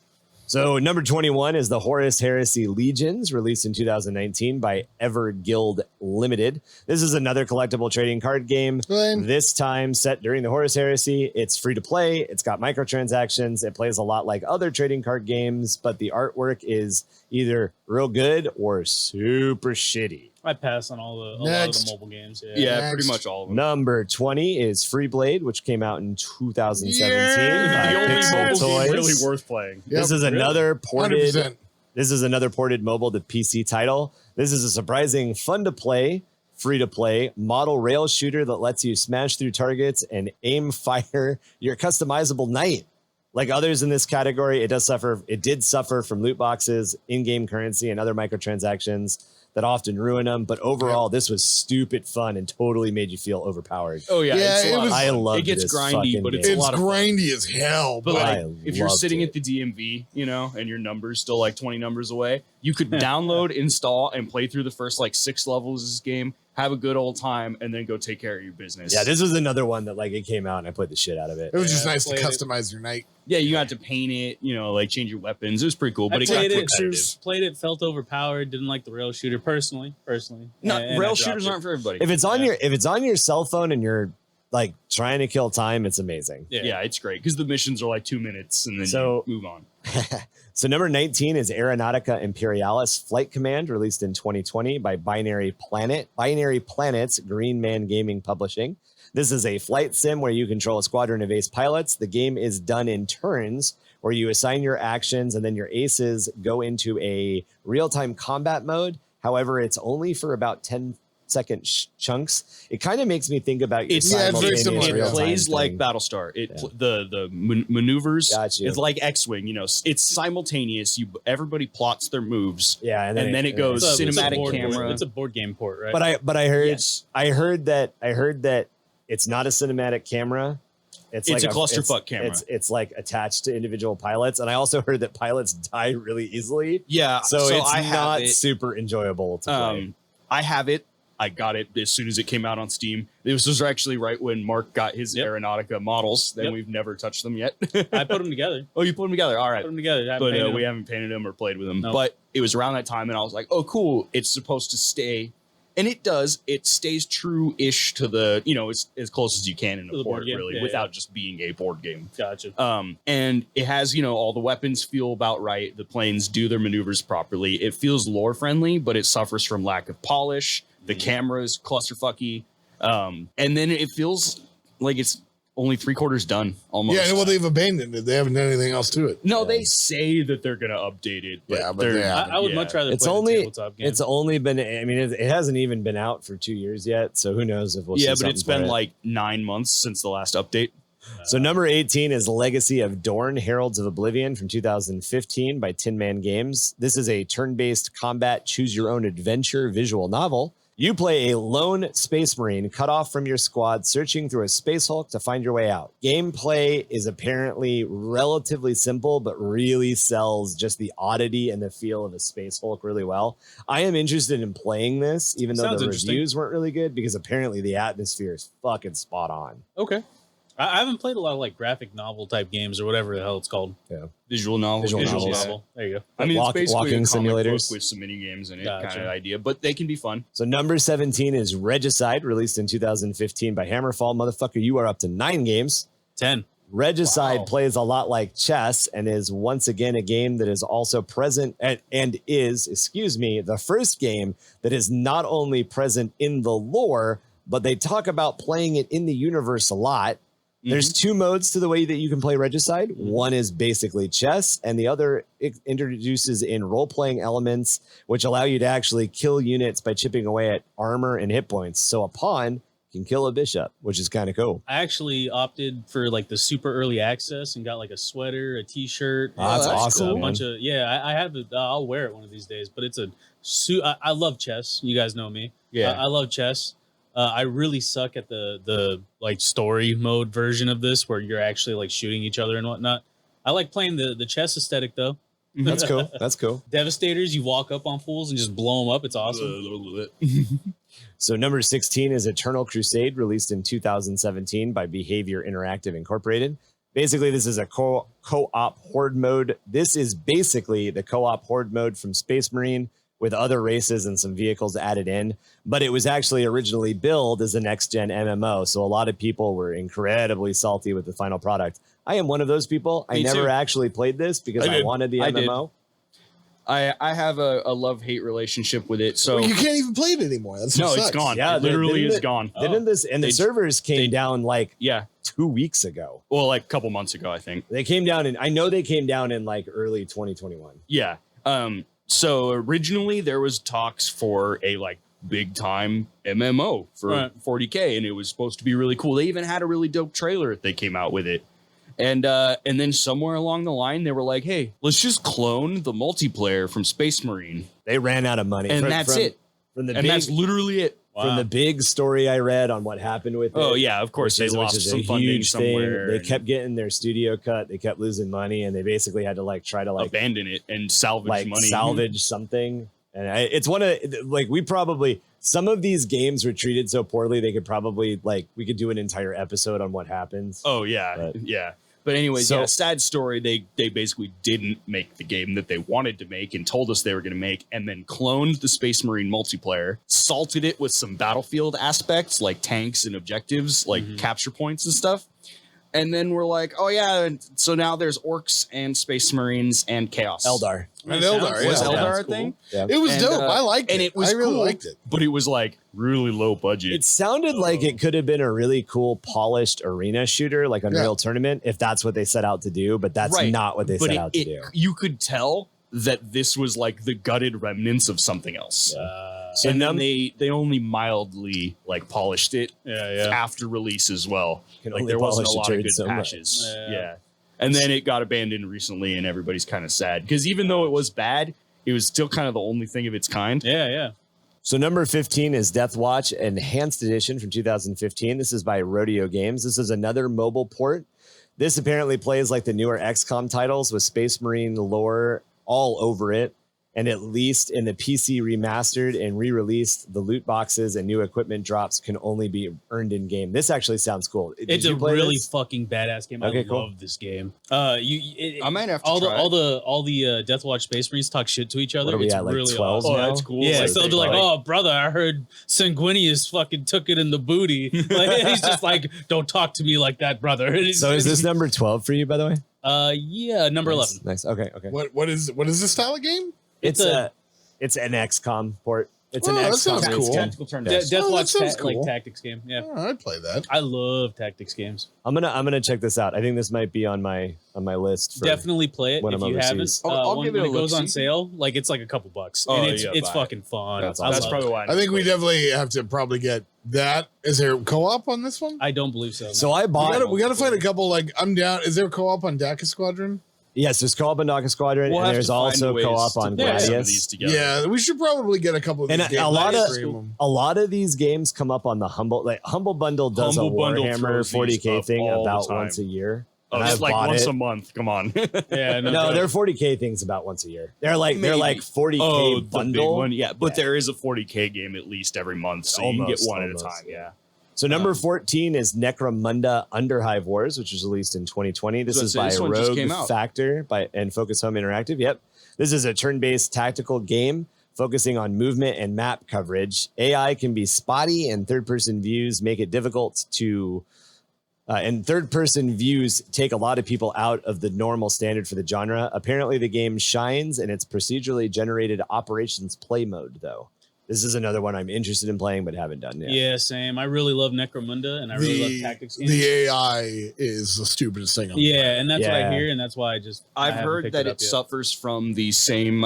So number 21 is the Horus Heresy Legions, released in 2019 by Everguild Limited. This is another collectible trading card game. Lame. This time set during the Horus Heresy. It's free to play. It's got microtransactions. It plays a lot like other trading card games, but the artwork is either real good or super shitty. I pass on a lot of the Next. mobile games. Yeah. Yeah, Next. pretty much all of them. Number 20 is Freeblade, which came out in 2017. Yeah. The by only Pixel mobile game Toys. really worth playing. Yep. This is another ported 100%. This is another ported mobile to PC title. This is a surprising, fun to play, free to play model rail shooter that lets you smash through targets and aim fire your customizable knight. Like others in this category, it did suffer from loot boxes, in-game currency, and other microtransactions that often ruin them. But overall, this was stupid fun and totally made you feel overpowered. Oh yeah, Yeah, it's a it lot of was- I fun. loved It gets this grindy, fucking but it's game. a It's lot of fun. grindy as hell. But But I like, if you're loved sitting it. at the DMV, and your number's still like 20 numbers away, you could download, install, and play through the first like 6 levels of this game, have a good old time, and then go take care of your business. Yeah, this was another one that like it came out and I played the shit out of it. it was just Yeah, nice to played it. customize your night. Yeah, you got to paint it, like change your weapons. It was pretty cool, but I it got played it, competitive. played it, felt overpowered, didn't like the rail shooter personally. No, And I rail dropped shooters it. aren't for everybody. If it's on your cell phone and you're like trying to kill time, it's amazing. yeah, it's great because the missions are like 2 minutes and then So- you move on. So number 19 is Aeronautica Imperialis Flight Command, released in 2020 by Binary Planets, Green Man Gaming Publishing. This is a flight sim where you control a squadron of ace pilots. The game is done in turns where you assign your actions and then your aces go into a real-time combat mode. However, it's only for about 10-second chunks. It kind of makes me think about your It's Yeah, it's very simultaneous similar. It real-time plays like thing. Battlestar. The maneuvers. Got you. It's like X-wing. It's simultaneous. Everybody plots their moves. Yeah, and then it goes It's a cinematic board- camera. It's a board game port, right? But I heard Yes. I heard that it's not a cinematic camera. It's like a clusterfuck camera. It's like attached to individual pilots, and I also heard that pilots die really easily. Yeah, So it's I have not it. super enjoyable to play. I have it. I got it as soon as it came out on Steam. This was actually right when Mark got his Yep. Aeronautica models. Then Yep. we've never touched them yet. I put them together. Oh, you put them together. All right. Put them together. I haven't But painted them. we haven't painted them or played with them. No. But it was around that time, and I was like, "Oh, cool! It's supposed to stay," and it does. It stays true-ish to the, as close as you can in To a the board board, game. really, Yeah, without just being a board game. Gotcha. And it has, all the weapons feel about right. The planes do their maneuvers properly. It feels lore friendly, but it suffers from lack of polish. The camera's clusterfucky, and then it feels like it's only 3/4 done almost. Yeah, well, they've abandoned it. They haven't done anything else to it. No, they say that they're gonna update it. But Yeah, but they're- they haven't. I would yeah. much rather It's play only the tabletop game. it's only been. I mean, it hasn't even been out for 2 years yet. So who knows if we'll see Yeah, but something it's for been it. like 9 months since the last update. So number 18 is Legacy of Dorn, Heralds of Oblivion from 2015 by Tin Man Games. This is a turn-based combat, choose-your-own-adventure visual novel. You play a lone space marine cut off from your squad, searching through a space hulk to find your way out. Gameplay is apparently relatively simple, but really sells just the oddity and the feel of a space hulk really well. I am interested in playing this, even though Sounds the interesting. reviews weren't really good, because apparently the atmosphere is fucking spot on. Okay. I haven't played a lot of like graphic novel type games or whatever the hell it's called. Visual novel. Visual Visual novels. novel. There you go. I mean, Walk- it's basically walking a comic simulators. book with some mini games in it, Gotcha. kind of idea, but they can be fun. So number 17 is Regicide, released in 2015 by Hammerfall. Motherfucker, you are up to 9 games. 10. Regicide Wow. plays a lot like chess and is once again a game that is also present and is, the first game that is not only present in the lore, but they talk about playing it in the universe a lot. There's 2 modes to the way that you can play Regicide. One is basically chess, and the other it introduces in role-playing elements, which allow you to actually kill units by chipping away at armor and hit points. So a pawn can kill a bishop, which is kind of cool. I actually opted for like the super early access and got like a sweater, a t-shirt. Oh, that's awesome, A man. bunch of, I have it. I'll wear it one of these days, but it's a I love chess. You guys know me. I love chess. I really suck at the like story mode version of this where you're actually like shooting each other and whatnot. I like playing the chess aesthetic though. That's cool. That's cool. Devastators, you walk up on fools and just blow them up. It's awesome. So number 16 is Eternal Crusade, released in 2017 by Behavior Interactive Incorporated. Basically, this is a co-op horde mode. This is basically the co-op horde mode from Space Marine with other races and some vehicles added in. But it was actually originally billed as a next-gen MMO, so a lot of people were incredibly salty with the final product. I am one of those people. I Me never too. actually played this because I wanted the I did. MMO. I have a love-hate relationship with it. So Well, you can't even play it anymore. That's what no, it's sucks. gone. Yeah, it literally didn't is it- gone. Didn't this and the They- servers came down like Yeah. 2 weeks ago. Well, like a couple months ago, I think. They came down and I know they came down in like early 2021. Yeah. So originally there was talks for a like big time MMO for Right. 40k, and it was supposed to be really cool. They even had a really dope trailer that they came out with it. And then somewhere along the line, they were like, "Hey, let's just clone the multiplayer from Space Marine." They ran out of money. And that's it. that's literally it. From the big story I read on what happened with it. Oh yeah, of course they lost some funding somewhere. They kept getting their studio cut. They kept losing money, and they basically had to try to abandon it and salvage money. Salvage something. And it's one of some of these games were treated so poorly they could probably we could do an entire episode on what happens. Oh yeah, yeah. But anyways, sad story. They basically didn't make the game that they wanted to make and told us they were going to make, and then cloned the Space Marine multiplayer, salted it with some battlefield aspects like tanks and objectives, like capture points and stuff. And then we're like, oh yeah, so now there's orcs and Space Marines and Chaos. Eldar. And Eldar, Was yeah. Eldar a thing? Yeah. It was dope. I liked it. And it was I really cool, liked it. but it was really low budget. It sounded like it could have been a really cool polished arena shooter like Unreal Tournament if that's what they set out to do, but that's not what they set out to do. You could tell that this was the gutted remnants of something else. And then they only mildly polished it after release as well. There wasn't a lot of good patches. Yeah. And then it got abandoned recently and everybody's kind of sad because even though it was bad, it was still kind of the only thing of its kind. Yeah. So number 15 is Death Watch Enhanced Edition from 2015. This is by Rodeo Games. This is another mobile port. This apparently plays like the newer XCOM titles with Space Marine lore all over it. And at least in the PC remastered and re-released, the loot boxes and new equipment drops can only be earned in game. This actually sounds cool. It's a really fucking badass game. I love this game. I might have to all the Death Watch Space Marines talk shit to each other. What are we it's at, really 12 awesome. now? Oh, that's cool. Yeah, so they'll be like, "Oh, brother, I heard Sanguinius fucking took it in the booty." He's just like, "Don't talk to me like that, brother." So is this number 12 for you, by the way? Yeah, number 11. Nice. Okay. What is this style of game? It's an XCOM port. It's an that XCOM sounds cool. Tactical turn. Yes. Death Watch sounds cool. tactics game. Yeah, I'd play that. I love tactics games. I'm gonna check this out. I think this might be on my list. Definitely play it when if I'm you overseas. haven't. I'll give it when a it goes on look-see. sale, it's like a couple bucks, Oh, and it's buy fucking fun. That's That's probably why. I think we definitely have to probably get that. Is there co-op on this one? I don't believe so. So I bought. We gotta find a couple. I'm down. Is there co-op on DACA Squadron? Yes, there's co-op on Daka Squadron, We'll and have there's to find also ways co-op to on put some of Gladius. these together. Yeah, we should probably get a couple of these And games. a lot of these games come up on the Humble Bundle does Humble a Bundle Warhammer throws these 40k up thing all the about time. once a year. Oh, And it's I've like bought once it. a month. Come on. yeah, No, they're 40k things about once a year. They're like Maybe. 40k the big bundle. one. Yeah, but Yeah. there is a 40k game at least every month, so you can get one at a Almost. time. Yeah. So number 14 is Necromunda Under Hive Wars, which was released in 2020. This So is by this one just Rogue came out. Factor and Focus Home Interactive. Yep. This is a turn-based tactical game focusing on movement and map coverage. AI can be spotty, and third-person views make it difficult to. And third-person views take a lot of people out of the normal standard for the genre. Apparently, the game shines in its procedurally generated operations play mode, though. This is another one I'm interested in playing but haven't done yet. Yeah, same. I really love Necromunda, and I really love tactics games. The AI is the stupidest thing on the planet. and that's what Yeah. I hear, and that's why I I've haven't heard picked that up it yet. suffers from the same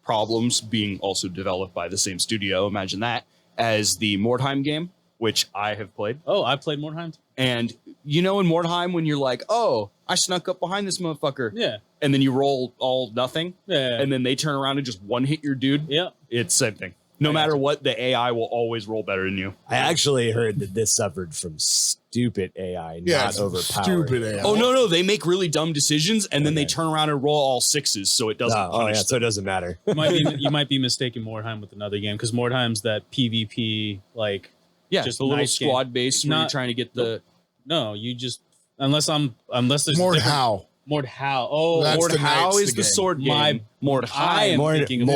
problems being also developed by the same studio. Imagine that as the Mordheim game, which I have played. Oh, I played Mordheim. And in Mordheim, when you're like, oh, I snuck up behind this motherfucker, Yeah, and then you roll all nothing, yeah, and then they turn around and just one hit your dude, yeah. it's same thing. No matter what, the AI will always roll better than you. I actually heard that this suffered from stupid AI, Yeah, not it's overpowered. stupid AI. Oh, no, they make really dumb decisions, and then they Okay. turn around and roll all sixes, so it doesn't Oh, punish yeah, them. so it doesn't matter. You might be mistaking Mordheim with another game because Mordheim's that PvP Yeah, just the little nice game. squad base where you're Not- trying to get the... No, you just unless there's Mordhau. Mordhau. Oh, That's the Mordhau knight's is the the game. sword game. My- I am Mordheim. thinking of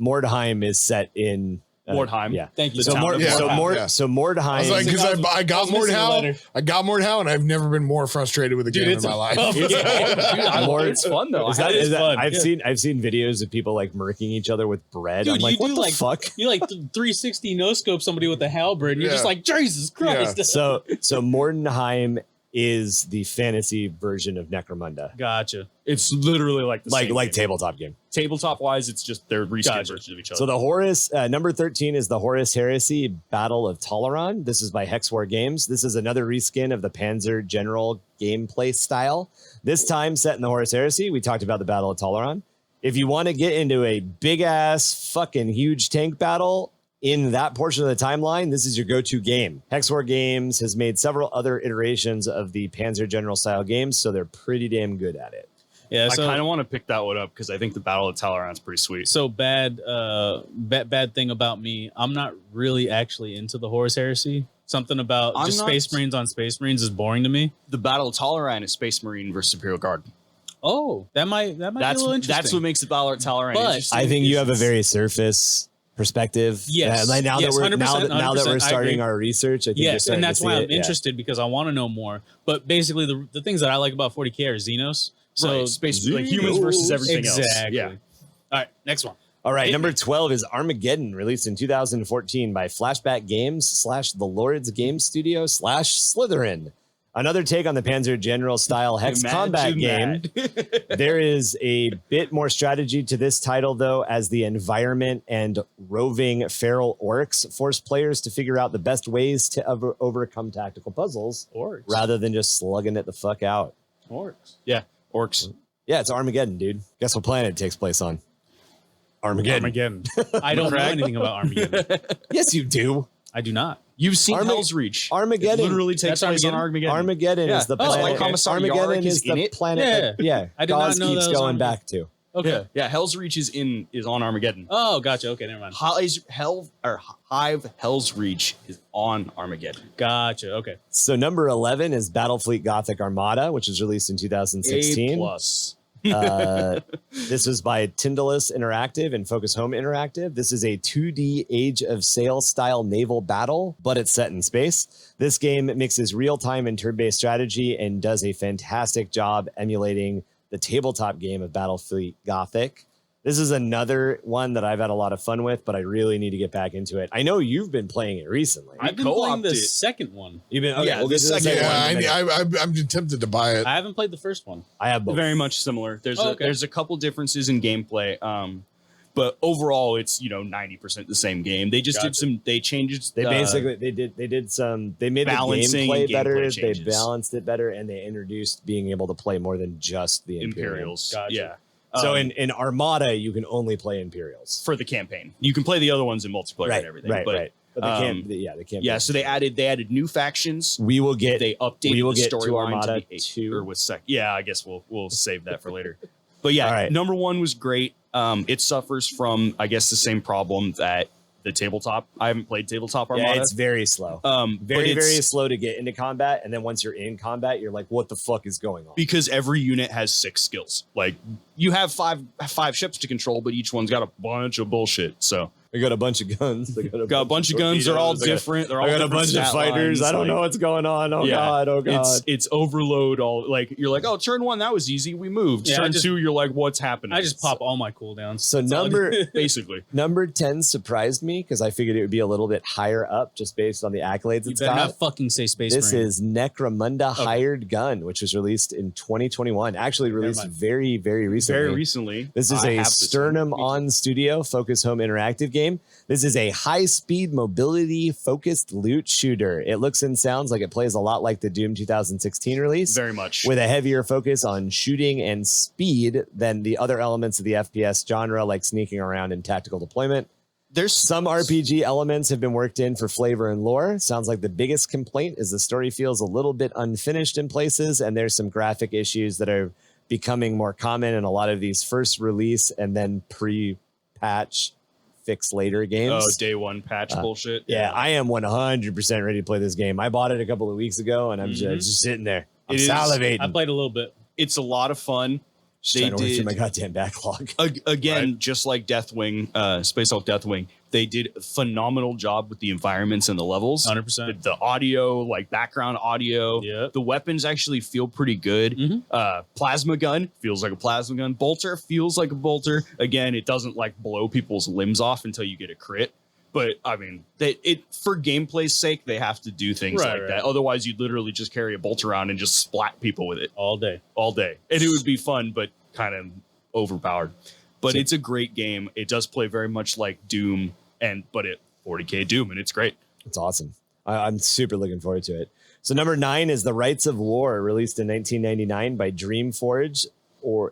Mordheim is set in Mordheim. Yeah. Thank you. So town of Mordheim. so I was like, Mordheim. because I got I was missing a Mordhau. letter. I got Mordhau, and I've never been more frustrated with a game in it's my a life. tough game. It's fun, though. Is that- fun, I've yeah. seen videos of people murking each other with bread. Dude, I'm like, you what do the fuck? You 360 no scope somebody with a halberd, and you're just Yeah. like, Jesus Christ. So Mordenheim is the fantasy version of Necromunda, Gotcha. It's literally like the same like game. tabletop game. Tabletop wise, it's just their reskin Gotcha. versions of each other. So the Horus number 13 is the Horus Heresy Battle of Toleron. This is by Hexwar Games. This is another reskin of the Panzer General gameplay style. This time set in the Horus Heresy. We talked about the Battle of Toleron. If you want to get into a big ass fucking huge tank battle, in that portion of the timeline, this is your go-to game. Hexwar Games has made several other iterations of the Panzer General style games, so they're pretty damn good at it. Yeah, I so kind of want to pick that one up because I think the Battle of Talleyrand's pretty sweet. so bad thing about me, I'm not really actually into the Horus Heresy. Something about I'm just not- Space Marines on Space Marines is boring to me. The Battle of Talleyrand is Space Marine versus Imperial Guard. Oh, that might be a little interesting. That's what makes the Battle of Talleyrand But interesting. I think you is have a it's- very surface perspective. Yes. Like now Yes, that we're 100%, now that we're 100%, I starting agree. our research, I think you're Yes, starting and to that's see why I'm it. Yeah. interested because I want to know more. But basically, the things that I like about 40k are Xenos. So right, space like humans versus everything else. exactly. Yeah. All right, next one. All right, Hit number me. 12 is Armageddon, released in 2014 by Flashback Games / The Lords Game Studio / Slytherin. Another take on the Panzer General style hex combat game. There is a bit more strategy to this title, though, as the environment and roving feral orcs force players to figure out the best ways to overcome tactical puzzles Orcs. rather than just slugging it the fuck out. Orcs. Yeah, orcs. Yeah, it's Armageddon, dude. Guess what planet it takes place on? Armageddon. Armageddon. I don't know anything about Armageddon. Yes, you do. I do not. You've seen Arma- Hell's Reach. It literally takes That's place on Armageddon? Armageddon. Armageddon Yeah. is the Oh, planet. like Commissar Armageddon Yarrick is is in the it? planet. that- yeah, I did not Gauss know keeps that was going on- back to. Okay. Yeah, Hell's Reach is on Armageddon. Oh, gotcha. Okay, never mind. Hive Hell's Reach is on Armageddon. Gotcha. Okay. So number 11 is Battlefleet Gothic Armada, which was released in 2016. A+. This was by Tyndallus Interactive and Focus Home Interactive. This is a 2D Age of Sail style naval battle, but it's set in space. This game mixes real-time and turn-based strategy and does a fantastic job emulating the tabletop game of Battlefleet Gothic. This is another one that I've had a lot of fun with, but I really need to get back into it. I know you've been playing it recently. I've been playing the co-opted. second one. You've been, okay, Yeah, we'll the get to the second second one in a minute. I'm tempted to buy it. I haven't played the first one. I have both. Very much similar. Oh, okay. There's a couple differences in gameplay, but overall it's 90% the same game. They just they changed. They basically they made the balancing gameplay and better. gameplay They changes. balanced it better, and they introduced being able to play more than just the Imperials. Imperials. Gotcha. Yeah. So in Armada, you can only play Imperials. For the campaign, you can play the other ones in multiplayer and everything. Right, but, right. But they can't. They can't. Yeah, be- so they added new factions. We will get. They updated we will the get to storyline Armada to the 2. or with sec. Yeah, I guess we'll save that for later. But yeah, All right. number one was great. It suffers from I guess the same problem that the tabletop. I haven't played tabletop Armada. Yeah, it's very slow. but Very it's- very slow to get into combat, and then once you're in combat, you're like, "What the fuck is going on?" because every unit has 6 skills. Like you have five ships to control, but each one's got a bunch of bullshit. So They got a bunch of guns. They got got a bunch of guns. They're all different. They're all I got a different bunch of stat fighters. lines, I don't like- know what's going on. Oh Yeah. god. Oh god. It's overload. All like you're like, oh, turn 1 that was easy. We moved. Yeah, I Turn just- 2, you're like, what's happening? I just pop all my cooldowns. So That's all I do. basically. Number 10 surprised me because I figured it would be a little bit higher up just based on the accolades You it's better got. not fucking say Space This Marine. is Necromunda Hired Gun, which was released in 2021. Actually released mind. very, very recently. Very recently. This is I a have this one. Sternum on Studio Focus Home Interactive game. This is a high-speed mobility focused loot shooter. It looks and sounds like it plays a lot like the Doom 2016 release, Very much. with a heavier focus on shooting and speed than the other elements of the FPS genre, like sneaking around and tactical deployment. There's Some RPG elements have been worked in for flavor and lore. Sounds like the biggest complaint is the story feels a little bit unfinished in places, and there's some graphic issues that are becoming more common in a lot of these first release and then pre-patch fix later games. day 1 patch bullshit. Yeah, I am 100% ready to play this game. I bought it a couple of weeks ago, and I'm just sitting there. I'm It is- salivating. I played a little bit. It's a lot of fun. Just They trying to work through did my goddamn backlog. again, just like Deathwing, Space Hulk Deathwing. They did a phenomenal job with the environments and the levels. 100%. The audio, like background audio. Yep. The weapons actually feel pretty good. Mhm. Plasma gun feels like a plasma gun. Bolter feels like a bolter. Again, it doesn't like blow people's limbs off until you get a crit. But I mean, for gameplay's sake, they have to do things Right, like right. that. Otherwise, you'd literally just carry a bolt around and just splat people with it All day. all day, and it would be fun, but kind of overpowered. But it's a great game. It does play very much like Doom, but it 40k Doom, and it's great. It's awesome. I'm super looking forward to it. So number 9 is The Rights of War, released in 1999 by Dreamforge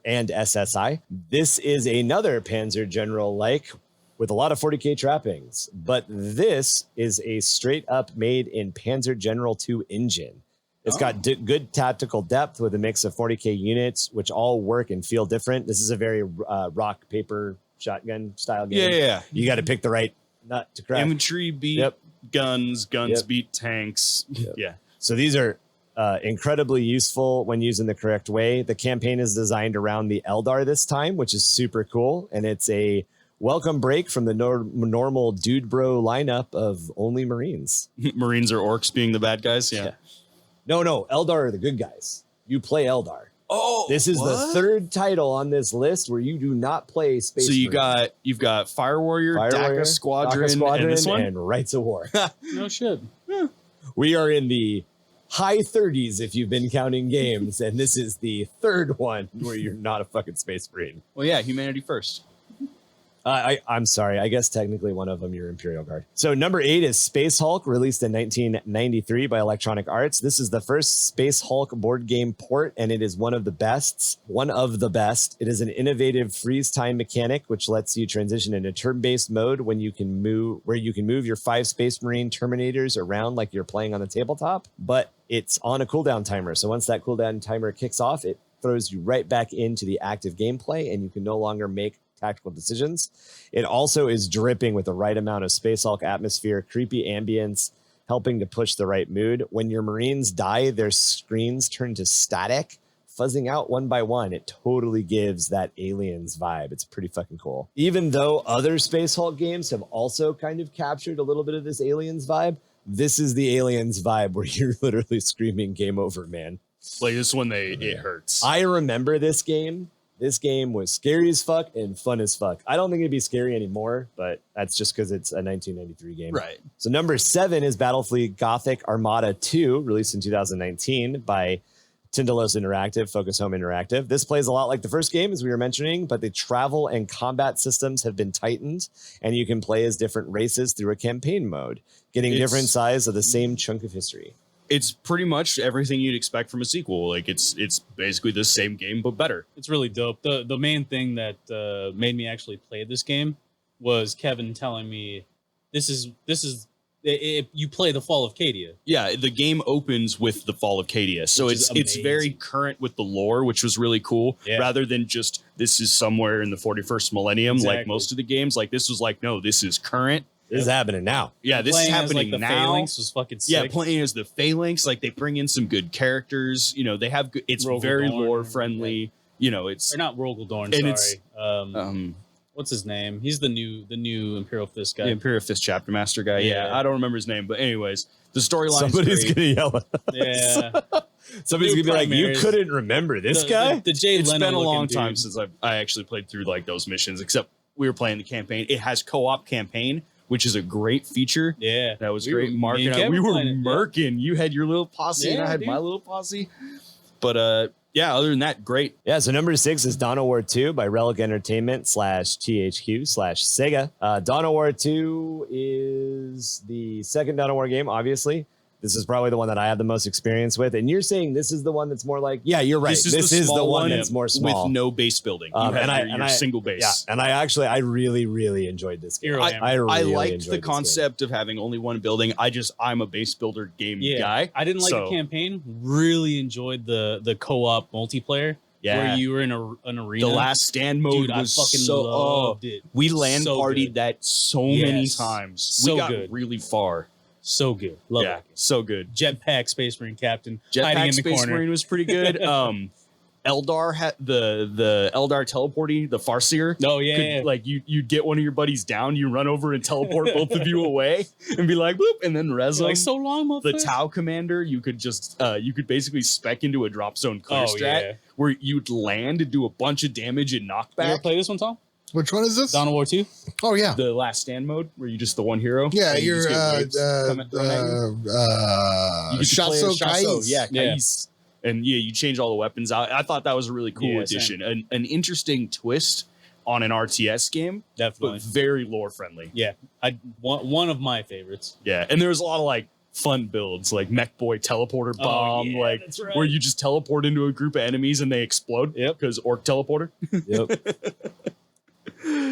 and SSI. This is another Panzer General like with a lot of 40k trappings. But this is a straight up made in Panzer General 2 engine. It's got good tactical depth with a mix of 40k units, which all work and feel different. This is a very rock, paper, shotgun style game. Yeah. You got to pick the right nut to crack. Infantry beat guns beat tanks. Yeah. So these are incredibly useful when used in the correct way. The campaign is designed around the Eldar this time, which is super cool. And it's a welcome break from the normal dude bro lineup of only Marines. Marines or orcs being the bad guys. Yeah. No, Eldar are the good guys. You play Eldar. Oh, this is the third title on this list where you do not play Space. So you've got Fire Warrior, DACA Squadron, and this one, and Rights of War. No shit. We are in the high 30s if you've been counting games, and this is the third one where you're not a fucking Space Marine. Well, yeah, humanity first. I'm sorry. I guess technically one of them your Imperial Guard. So number 8 is Space Hulk, released in 1993 by Electronic Arts. This is the first Space Hulk board game port, and it is one of the best. It is an innovative freeze time mechanic, which lets you transition into turn-based mode where you can move your 5 Space Marine Terminators around like you're playing on the tabletop, but it's on a cooldown timer. So once that cooldown timer kicks off, it throws you right back into the active gameplay, and you can no longer make tactical decisions. It also is dripping with the right amount of Space Hulk atmosphere, creepy ambience, helping to push the right mood. When your Marines die, their screens turn to static, fuzzing out one by one. It totally gives that Aliens vibe. It's pretty fucking cool. Even though other Space Hulk games have also kind of captured a little bit of this Aliens vibe, this is the Aliens vibe where you're literally screaming game over, man. Like this one, it hurts. I remember this game. This game was scary as fuck and fun as fuck. I don't think it'd be scary anymore, but that's just because it's a 1993 game. Right. So number 7 is Battlefleet Gothic Armada 2, released in 2019 by Tindalos Interactive, Focus Home Interactive. This plays a lot like the first game, as we were mentioning, but the travel and combat systems have been tightened, and you can play as different races through a campaign mode, getting different sides of the same chunk of history. It's pretty much everything you'd expect from a sequel. Like it's basically the same game but better. It's really dope. The main thing that made me actually play this game was Kevin telling me this is you play the Fall of Cadia. Yeah, the game opens with the Fall of Cadia, so it's very current with the lore, which was really cool. Yeah. Rather than just this is somewhere in the 41st millennium, like most of the games. Like this was like, no, this is current. This is happening now. Yeah, this is happening the now. Phalanx was fucking sick. Yeah, playing as the Phalanx, like they bring in some good characters. You know, they have good. It's Rogel very Dorn, lore friendly. You know, it's or not Rogel Dorn. And sorry. What's his name? He's the new Imperial Fist guy. The Imperial Fist Chapter Master guy. Yeah, I don't remember his name, but anyways, the storyline. Somebody's gonna yell at us. Yeah. Somebody's gonna be like, "You couldn't remember this guy?" The Jay It's Leno been a long time dude. since I actually played through like those missions. Except we were playing the campaign. It has co-op campaign, which is a great feature. Yeah, that was great. Mark and I, we were murking. You had your little posse, and I had my little posse. But yeah, other than that, great. Yeah, so number 6 is Dawn of War 2 by Relic Entertainment /THQ/Sega. Dawn of War 2 is the second Dawn of War game, obviously. This is probably the one that I have the most experience with. And you're saying this is the one that's more like, yeah, you're right. This is the one that's more small. With no base building. You have your single base. Yeah, and I really, really enjoyed this game. I liked the concept of having only one building. I'm a base builder game guy. I didn't like the campaign. Really enjoyed the co-op multiplayer. Yeah. Where you were in an arena. The last stand mode was so loved it. We LAN partied that so many times. So we got good. really far. So good. Love it. So good. Jetpack Space Marine Captain. Jetpack Space Marine was pretty good. Eldar had the Eldar teleporting, the Farseer. Oh yeah, like you'd get one of your buddies down, you run over and teleport both of you away and be like boop, and then res them. Like so long, the Tau commander, you could just you could basically spec into a drop zone clear strat where you'd land and do a bunch of damage and knockback. You ever play this one, Tom? Which one is this? Dawn of War 2? Oh, yeah. The last stand mode where you just the one hero. Yeah, you're Chasso Kais. Yeah, Kais. And yeah, you change all the weapons out. I thought that was a really cool addition. An interesting twist on an RTS game. Definitely. But very lore friendly. Yeah. One of my favorites. Yeah. And there was a lot of like fun builds like Mech Boy Teleporter Bomb, where you just teleport into a group of enemies and they explode. Yep. Because Orc Teleporter. Yep.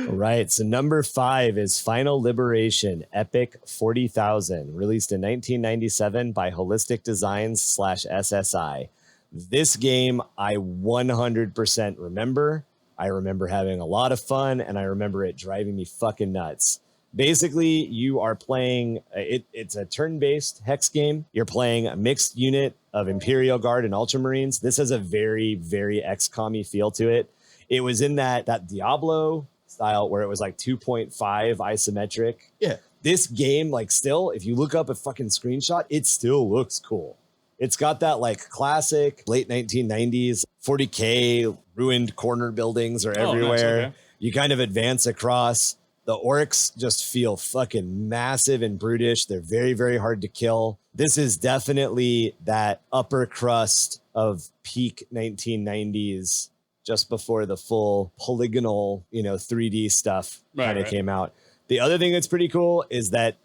All right. So number 5 is Final Liberation Epic 40,000, released in 1997 by Holistic Designs /SSI. This game I 100% remember. I remember having a lot of fun, and I remember it driving me fucking nuts. Basically, you are playing, it's a turn-based hex game. You're playing a mixed unit of Imperial Guard and Ultramarines. This has a very, very XCOM-y feel to it. It was in that Diablo style where it was like 2.5 isometric. Yeah. This game, like, still, if you look up a fucking screenshot, it still looks cool. It's got that like classic late 1990s 40k ruined corner buildings are everywhere. Nice, okay. You kind of advance across. The orcs just feel fucking massive and brutish. They're very, very hard to kill. This is definitely that upper crust of peak 1990s, just before the full polygonal, 3D stuff kind of came out. The other thing that's pretty cool is that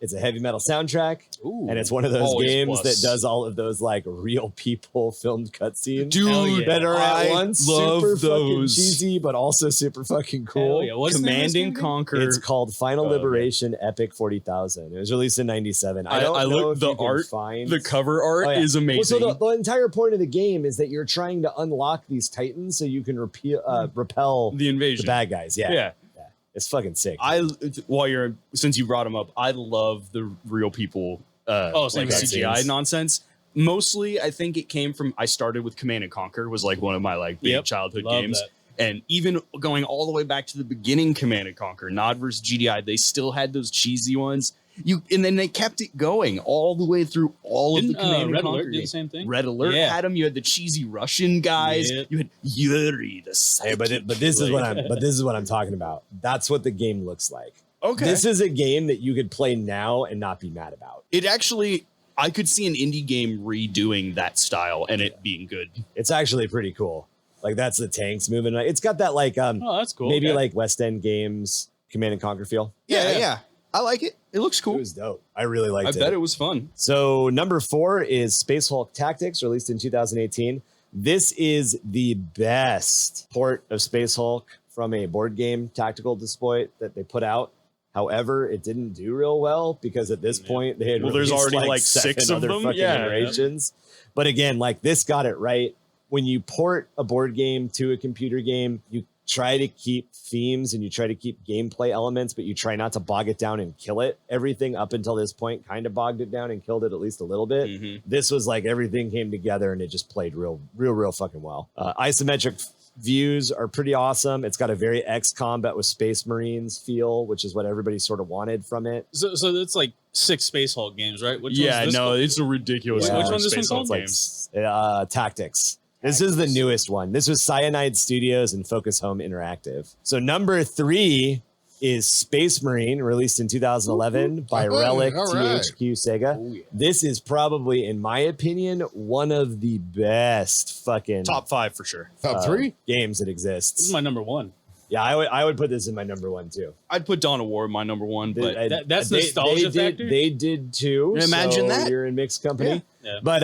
it's a heavy metal soundtrack. Ooh, and it's one of those games plus. that does all of those like real people filmed cutscenes. Dude, that are at I once love super fucking those. cheesy, but also super fucking cool. Yeah. What's the name of Command this and game? Conquer. It's called Final Liberation Epic 40,000. It was released in 97. I don't know look if the you can art, find the cover art Oh, yeah. is amazing. Well, so the entire point of the game is that you're trying to unlock these titans so you can repel the invasion. the bad guys. Yeah. It's fucking sick. Since you brought them up, I love the real people same like here. CGI nonsense. Mostly, I think it came from, I started with Command and Conquer, was like one of my like big childhood Love games. that. And even going all the way back to the beginning Command and Conquer, Nod versus GDI, they still had those cheesy ones. And then they kept it going all the way through all of the Command Red and Conquer Alert do the games. same thing? Red Alert had them. You had the cheesy Russian guys. Yep. You had Yuri the psychic. but this is what I'm talking about. That's what the game looks like. Okay. This is a game that you could play now and not be mad about. It actually, I could see an indie game redoing that style and it being good. It's actually pretty cool. Like that's the tanks moving. It's got that like that's cool. maybe Okay. like West End Games Command and Conquer feel. Yeah. I like it. It looks It cool. was dope. I really liked I it. bet it was fun. So number 4 is Space Hulk Tactics, released in 2018. This is the best port of Space Hulk from a board game tactical display that they put out. However, it didn't do real well because at this point they had there's released already like 7 6 of other them. fucking Yeah. iterations. But again, like this got it right. When you port a board game to a computer game, you try to keep themes and you try to keep gameplay elements, but you try not to bog it down and kill it. Everything up until this point kind of bogged it down and killed it at least a little bit. Mm-hmm. This was like everything came together and it just played real fucking well. Isometric views are pretty awesome. It's got a very XCOM but with Space Marines feel, which is what everybody sort of wanted from it. So it's like 6 Space Hulk games, right? Which Yeah, one's this no, called? it's a ridiculous. Yeah. number Which one's of this one Space called? Hulk It's games. like Tactics. This is the newest one. This was Cyanide Studios and Focus Home Interactive. So number 3 is Space Marine, released in 2011 by Relic all right. THQ Sega. Oh, yeah. This is probably, in my opinion, one of the best fucking Top 5 for sure. Top 3? games that This exists. is my number 1. Yeah, I would put this in my number 1 too. I'd put Dawn of War in my number 1, but That's nostalgia factor? They did too. Imagine so that. You're in mixed company. Yeah. But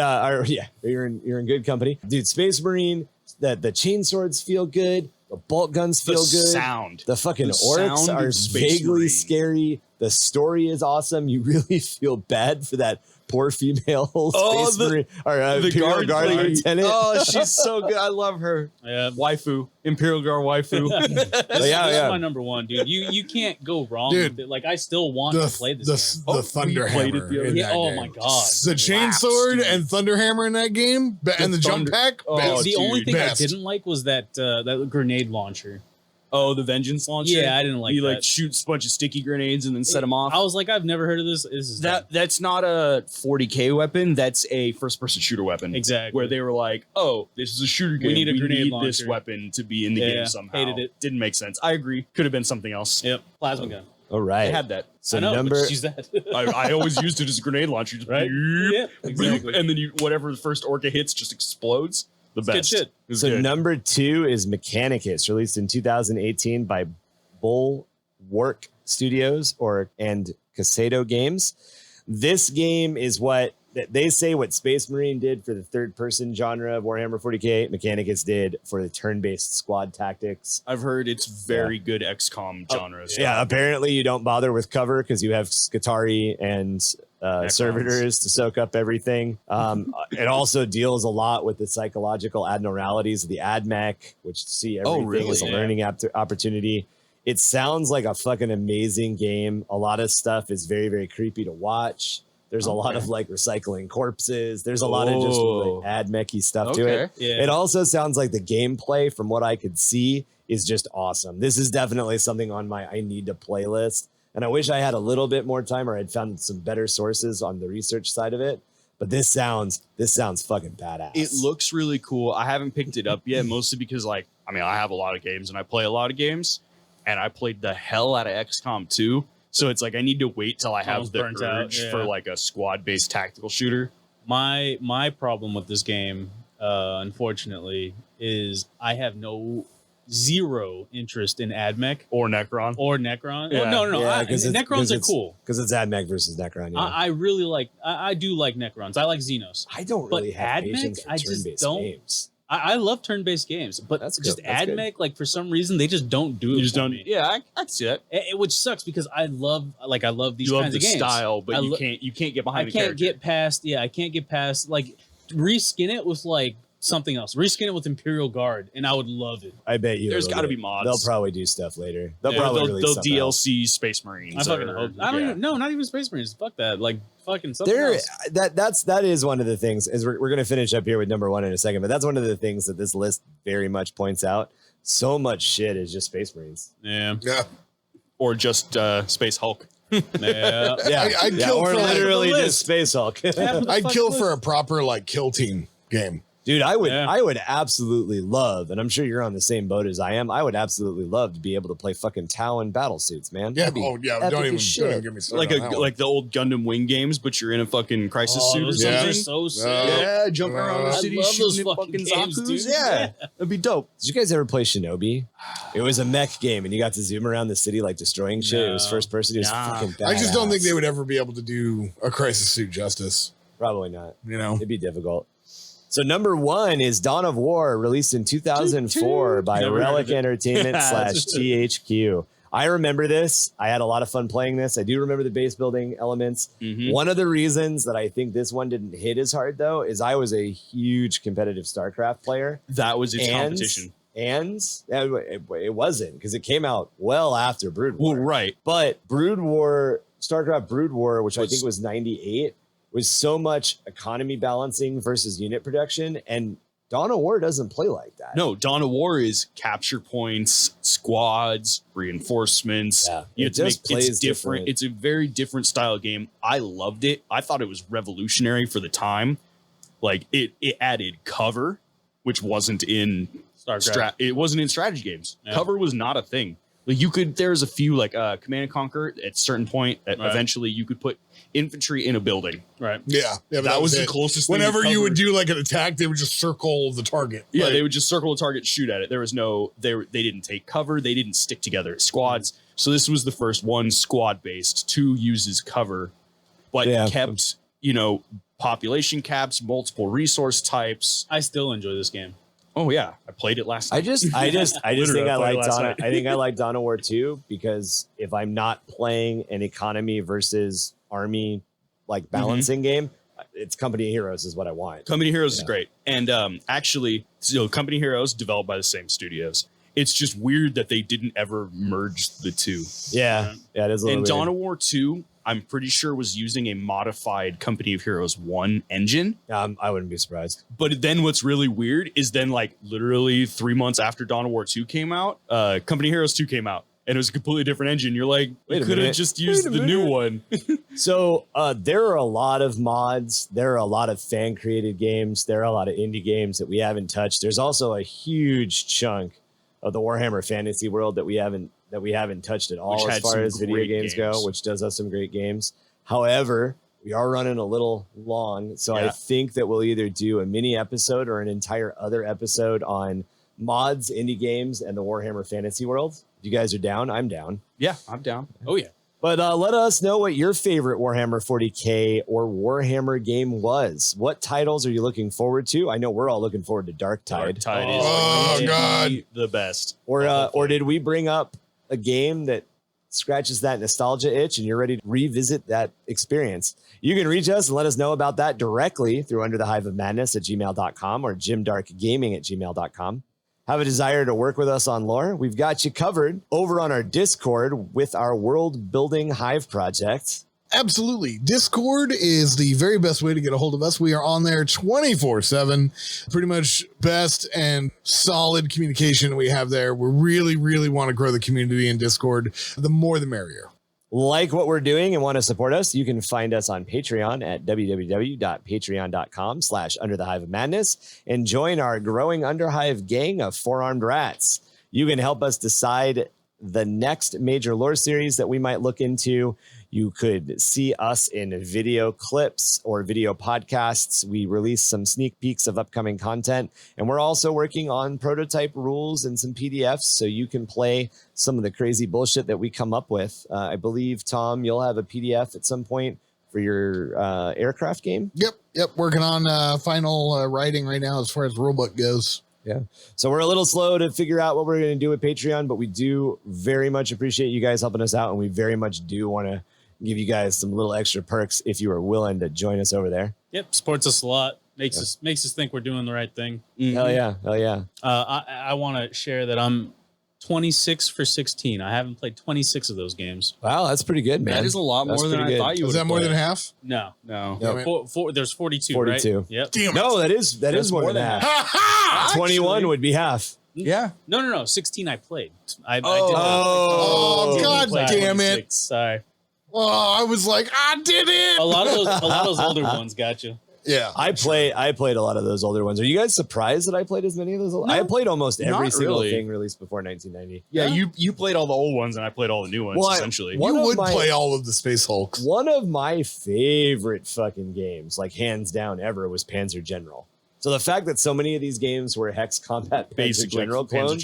you're in good company, dude. Space Marine. The chainswords feel good. The bolt guns the feel good. sound. The fucking The orcs sound are of Space vaguely Marine. scary. The story is awesome. You really feel bad for that poor female Space Marine or the Imperial Guard lady. lieutenant. Oh, she's so good. I love her. Yeah. Waifu. Imperial Guard waifu. This is yeah. my number 1, dude. You can't go wrong Dude, with it. Like I still want to play this game. The Thunder we played it Hammer the other in day. that Oh game. my god. The Chainsword dude. and Thunder Hammer in that game, and the jump Thunder- pack. Oh, best. The only thing Best. I didn't like was that grenade launcher. Oh, the Vengeance launcher? Yeah, I didn't like You that. like shoots a bunch of sticky grenades and then set them off. I was like, I've never heard of this. This is dumb. That's not a 40k weapon. That's a first-person shooter weapon. Exactly. Where they were like, "Oh, this is a shooter game. need a grenade this launcher." weapon to be in the Yeah, game somehow." hated it. Didn't make sense. I agree. Could have been something else. Yep, plasma gun. All I right. had that. So I know, number but use that. I always used it as a grenade launcher. Just Right? boop, Yeah, exactly. boop, and then whatever the first orca hits just explodes. The good best. shit. It's So good. number 2 is Mechanicus, released in 2018 by Bulwark Studios and Casado Games. This game is what they say what Space Marine did for the third-person genre of Warhammer 40k, Mechanicus did for the turn-based squad tactics. I've heard it's very good XCOM genre. Yeah, apparently you don't bother with cover because you have Skitarii and servitors to soak up everything. It also deals a lot with the psychological abnormalities of the AdMech, which see everything as a learning opportunity. It sounds like a fucking amazing game. A lot of stuff is very, very creepy to watch. There's a lot of like recycling corpses. There's a lot of just really AdMech-y stuff to it. Yeah. It also sounds like the gameplay, from what I could see, is just awesome. This is definitely something on my I need to play list. And I wish I had a little bit more time or I'd found some better sources on the research side of it. But this sounds fucking badass. It looks really cool. I haven't picked it up yet, mostly because I have a lot of games and I play a lot of games. And I played the hell out of XCOM 2. So it's like I need to wait till I have the urge for like a squad-based tactical shooter. My problem with this game, unfortunately, is I have zero interest in AdMech or Necron. Yeah. Oh, no. Yeah, Necrons are cool because it's AdMech versus Necron. Yeah. I really like. I do like Necrons. I like Xenos. I don't really have patience for turn-based games. I love turn-based games, but that's just AdMech, like for some reason they just don't do it. You just don't. Yeah, I see it. Which sucks because I love these kinds of games. Style, but you can't get behind. I can't get past like reskin it with like something else. Reskin it with Imperial Guard, and I would love it. I bet you. There's got to be mods. They'll probably do stuff later. They'll DLC else. Space Marines. I fucking hope. I don't even. No, not even Space Marines. Fuck that. Like fucking something else. That is one of the things. Is we're gonna finish up here with number one in a second, but that's one of the things that this list very much points out. So much shit is just Space Marines. Yeah. Or just Space Hulk. Yeah. I'd kill or for literally just Space Hulk. I'd kill for a proper like kill team game. Dude, I would absolutely love, and I'm sure you're on the same boat as I am. I would absolutely love to be able to play fucking Talon battle suits, man. Yeah, don't even get me started. Like the old Gundam Wing games, but you're in a fucking crisis suit or something. Those are so sick. Yeah, jumping around the city, shooting at fucking games, Zakus. dude. Yeah, that'd be dope. Did you guys ever play Shinobi? It was a mech game, and you got to zoom around the city like destroying shit. No. It was first person. It was fucking badass. I just don't think they would ever be able to do a crisis suit justice. Probably not. You know, it'd be difficult. So number one is Dawn of War, released in 2004 by Relic Entertainment / THQ. I remember this. I had a lot of fun playing this. I do remember the base building elements. Mm-hmm. One of the reasons that I think this one didn't hit as hard, though, is I was a huge competitive StarCraft player. That was its competition. And it wasn't, because it came out well after Brood War. Well, right. But StarCraft Brood War, which I think was 98, was so much economy balancing versus unit production, and Dawn of War doesn't play like that. No, Dawn of War is capture points, squads, reinforcements. Yeah, it's different. It's a very different style game. I loved it. I thought it was revolutionary for the time. Like it added cover, which wasn't in it wasn't in strategy games. Yeah. Cover was not a thing. Like there's a few like Command and Conquer at a certain point that eventually you could put infantry in a building. Right. Yeah. That was the closest Whenever thing you would do like an attack, they would just circle the target. Yeah, they would just circle the target, shoot at it. There was they didn't take cover. They didn't stick together as squads. So this was the first one squad based. 2 uses cover, but kept, population caps, multiple resource types. I still enjoy this game. Oh yeah, I played it last night. I just think I like Dawn of War 2 because if I'm not playing an economy versus army like balancing game, it's Company of Heroes is what I want. Company of Heroes is great, and actually, Company of Heroes developed by the same studios. It's just weird that they didn't ever merge the two. Yeah, it is. And Dawn of War 2, I'm pretty sure was using a modified Company of Heroes 1 engine. I wouldn't be surprised. But then what's really weird is then like literally 3 months after Dawn of War 2 came out, Company of Heroes 2 came out. And it was a completely different engine. You're like, you could have just used the new one. So there are a lot of mods. There are a lot of fan-created games. There are a lot of indie games that we haven't touched. There's also a huge chunk of the Warhammer fantasy world that we haven't touched at all as far as video games go, which does have some great games. However, we are running a little long, so I think that we'll either do a mini episode or an entire other episode on mods, indie games, and the Warhammer fantasy world. If you guys are down, I'm down. Yeah, I'm down. Oh yeah. But let us know what your favorite Warhammer 40k or Warhammer game was. What titles are you looking forward to? I know we're all looking forward to Dark Tide. Oh, God. The best. Or did we bring up a game that scratches that nostalgia itch and you're ready to revisit that experience? You can reach us and let us know about that directly through underthehiveofmadness@gmail.com or jimdarkgaming@gmail.com. Have a desire to work with us on lore? We've got you covered over on our Discord with our world building Hive project. Absolutely. Discord is the very best way to get a hold of us. We are on there 24/7. Pretty much best and solid communication we have there. We really, really want to grow the community in Discord. The more, the merrier. Like what we're doing and want to support us, you can find us on Patreon at www.patreon.com/underthehiveofmadness and join our growing Underhive gang of four-armed rats. You can help us decide the next major lore series that we might look into. You could see us in video clips or video podcasts. We release some sneak peeks of upcoming content, and we're also working on prototype rules and some PDFs so you can play some of the crazy bullshit that we come up with. I believe, Tom, you'll have a PDF at some point for your aircraft game. Yep. Working on final writing right now as far as rulebook goes. Yeah. So we're a little slow to figure out what we're going to do with Patreon, but we do very much appreciate you guys helping us out, and we very much do want to give you guys some little extra perks if you are willing to join us over there. Yep, supports us a lot. Makes us think we're doing the right thing. Hell yeah. I want to share that I'm 26 for 16. I haven't played 26 of those games. Wow, that's pretty good, man. That is a lot more than I thought you would. Is that more than half? No. There's 42. 42. Right? Yep. Damn it. No, that is more than half. 21 would be half. Yeah. No. 16 I played. I did Oh, God damn it. 26. Sorry. Oh, I was like, I did it. A lot of those older ones got you. Yeah. I played a lot of those older ones. Are you guys surprised that I played as many of those? No, I played almost every single really. thing released before 1990. Yeah, you played all the old ones and I played all the new ones, essentially. One You of would my- play all of the Space Hulks. One of my favorite fucking games, like hands down ever, was Panzer General. So the fact that so many of these games were Hex Combat Panzer General clones,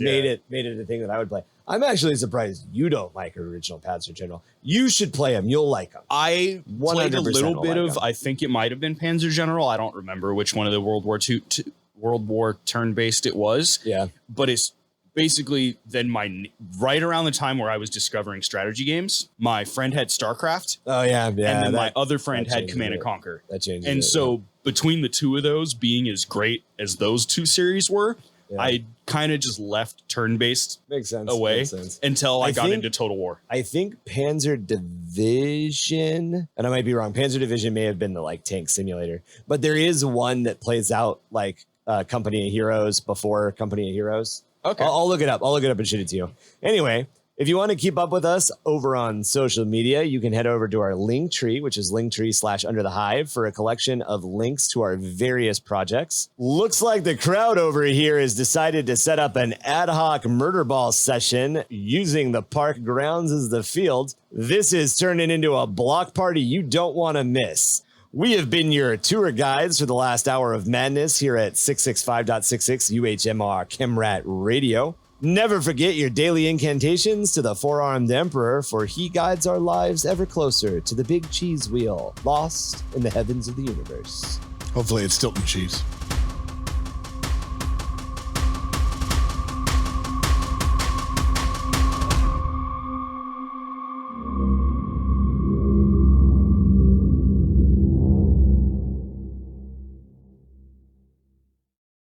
made it a thing that I would play. I'm actually surprised you don't like original Panzer General. You should play them. You'll like them. I played a 100% little will bit like of, 'em. I think it might have been Panzer General. I don't remember which one of the World War turn-based it was. Yeah. But it's basically then right around the time where I was discovering strategy games, my friend had StarCraft. Oh, yeah. And then my other friend had changes Command it. and Conquer. That changes And it, so between the two of those being as great as those two series were, yeah. I kind of just left turn-based Makes sense. away Makes sense. until I got think- into Total War. I think Panzer Division, and I might be wrong, Panzer Division may have been the like tank simulator, but there is one that plays out like Company of Heroes before Company of Heroes. Okay. I'll look it up. I'll look it up and shoot it to you. Anyway, if you want to keep up with us over on social media, you can head over to our link tree, which is linktree/underthehive for a collection of links to our various projects. Looks like the crowd over here has decided to set up an ad hoc murder ball session using the park grounds as the field. This is turning into a block party you don't want to miss. We have been your tour guides for the last hour of madness here at 665.66 UHMR Chemrat Radio. Never forget your daily incantations to the four-armed emperor, for he guides our lives ever closer to the big cheese wheel, lost in the heavens of the universe. Hopefully it's Stilton cheese.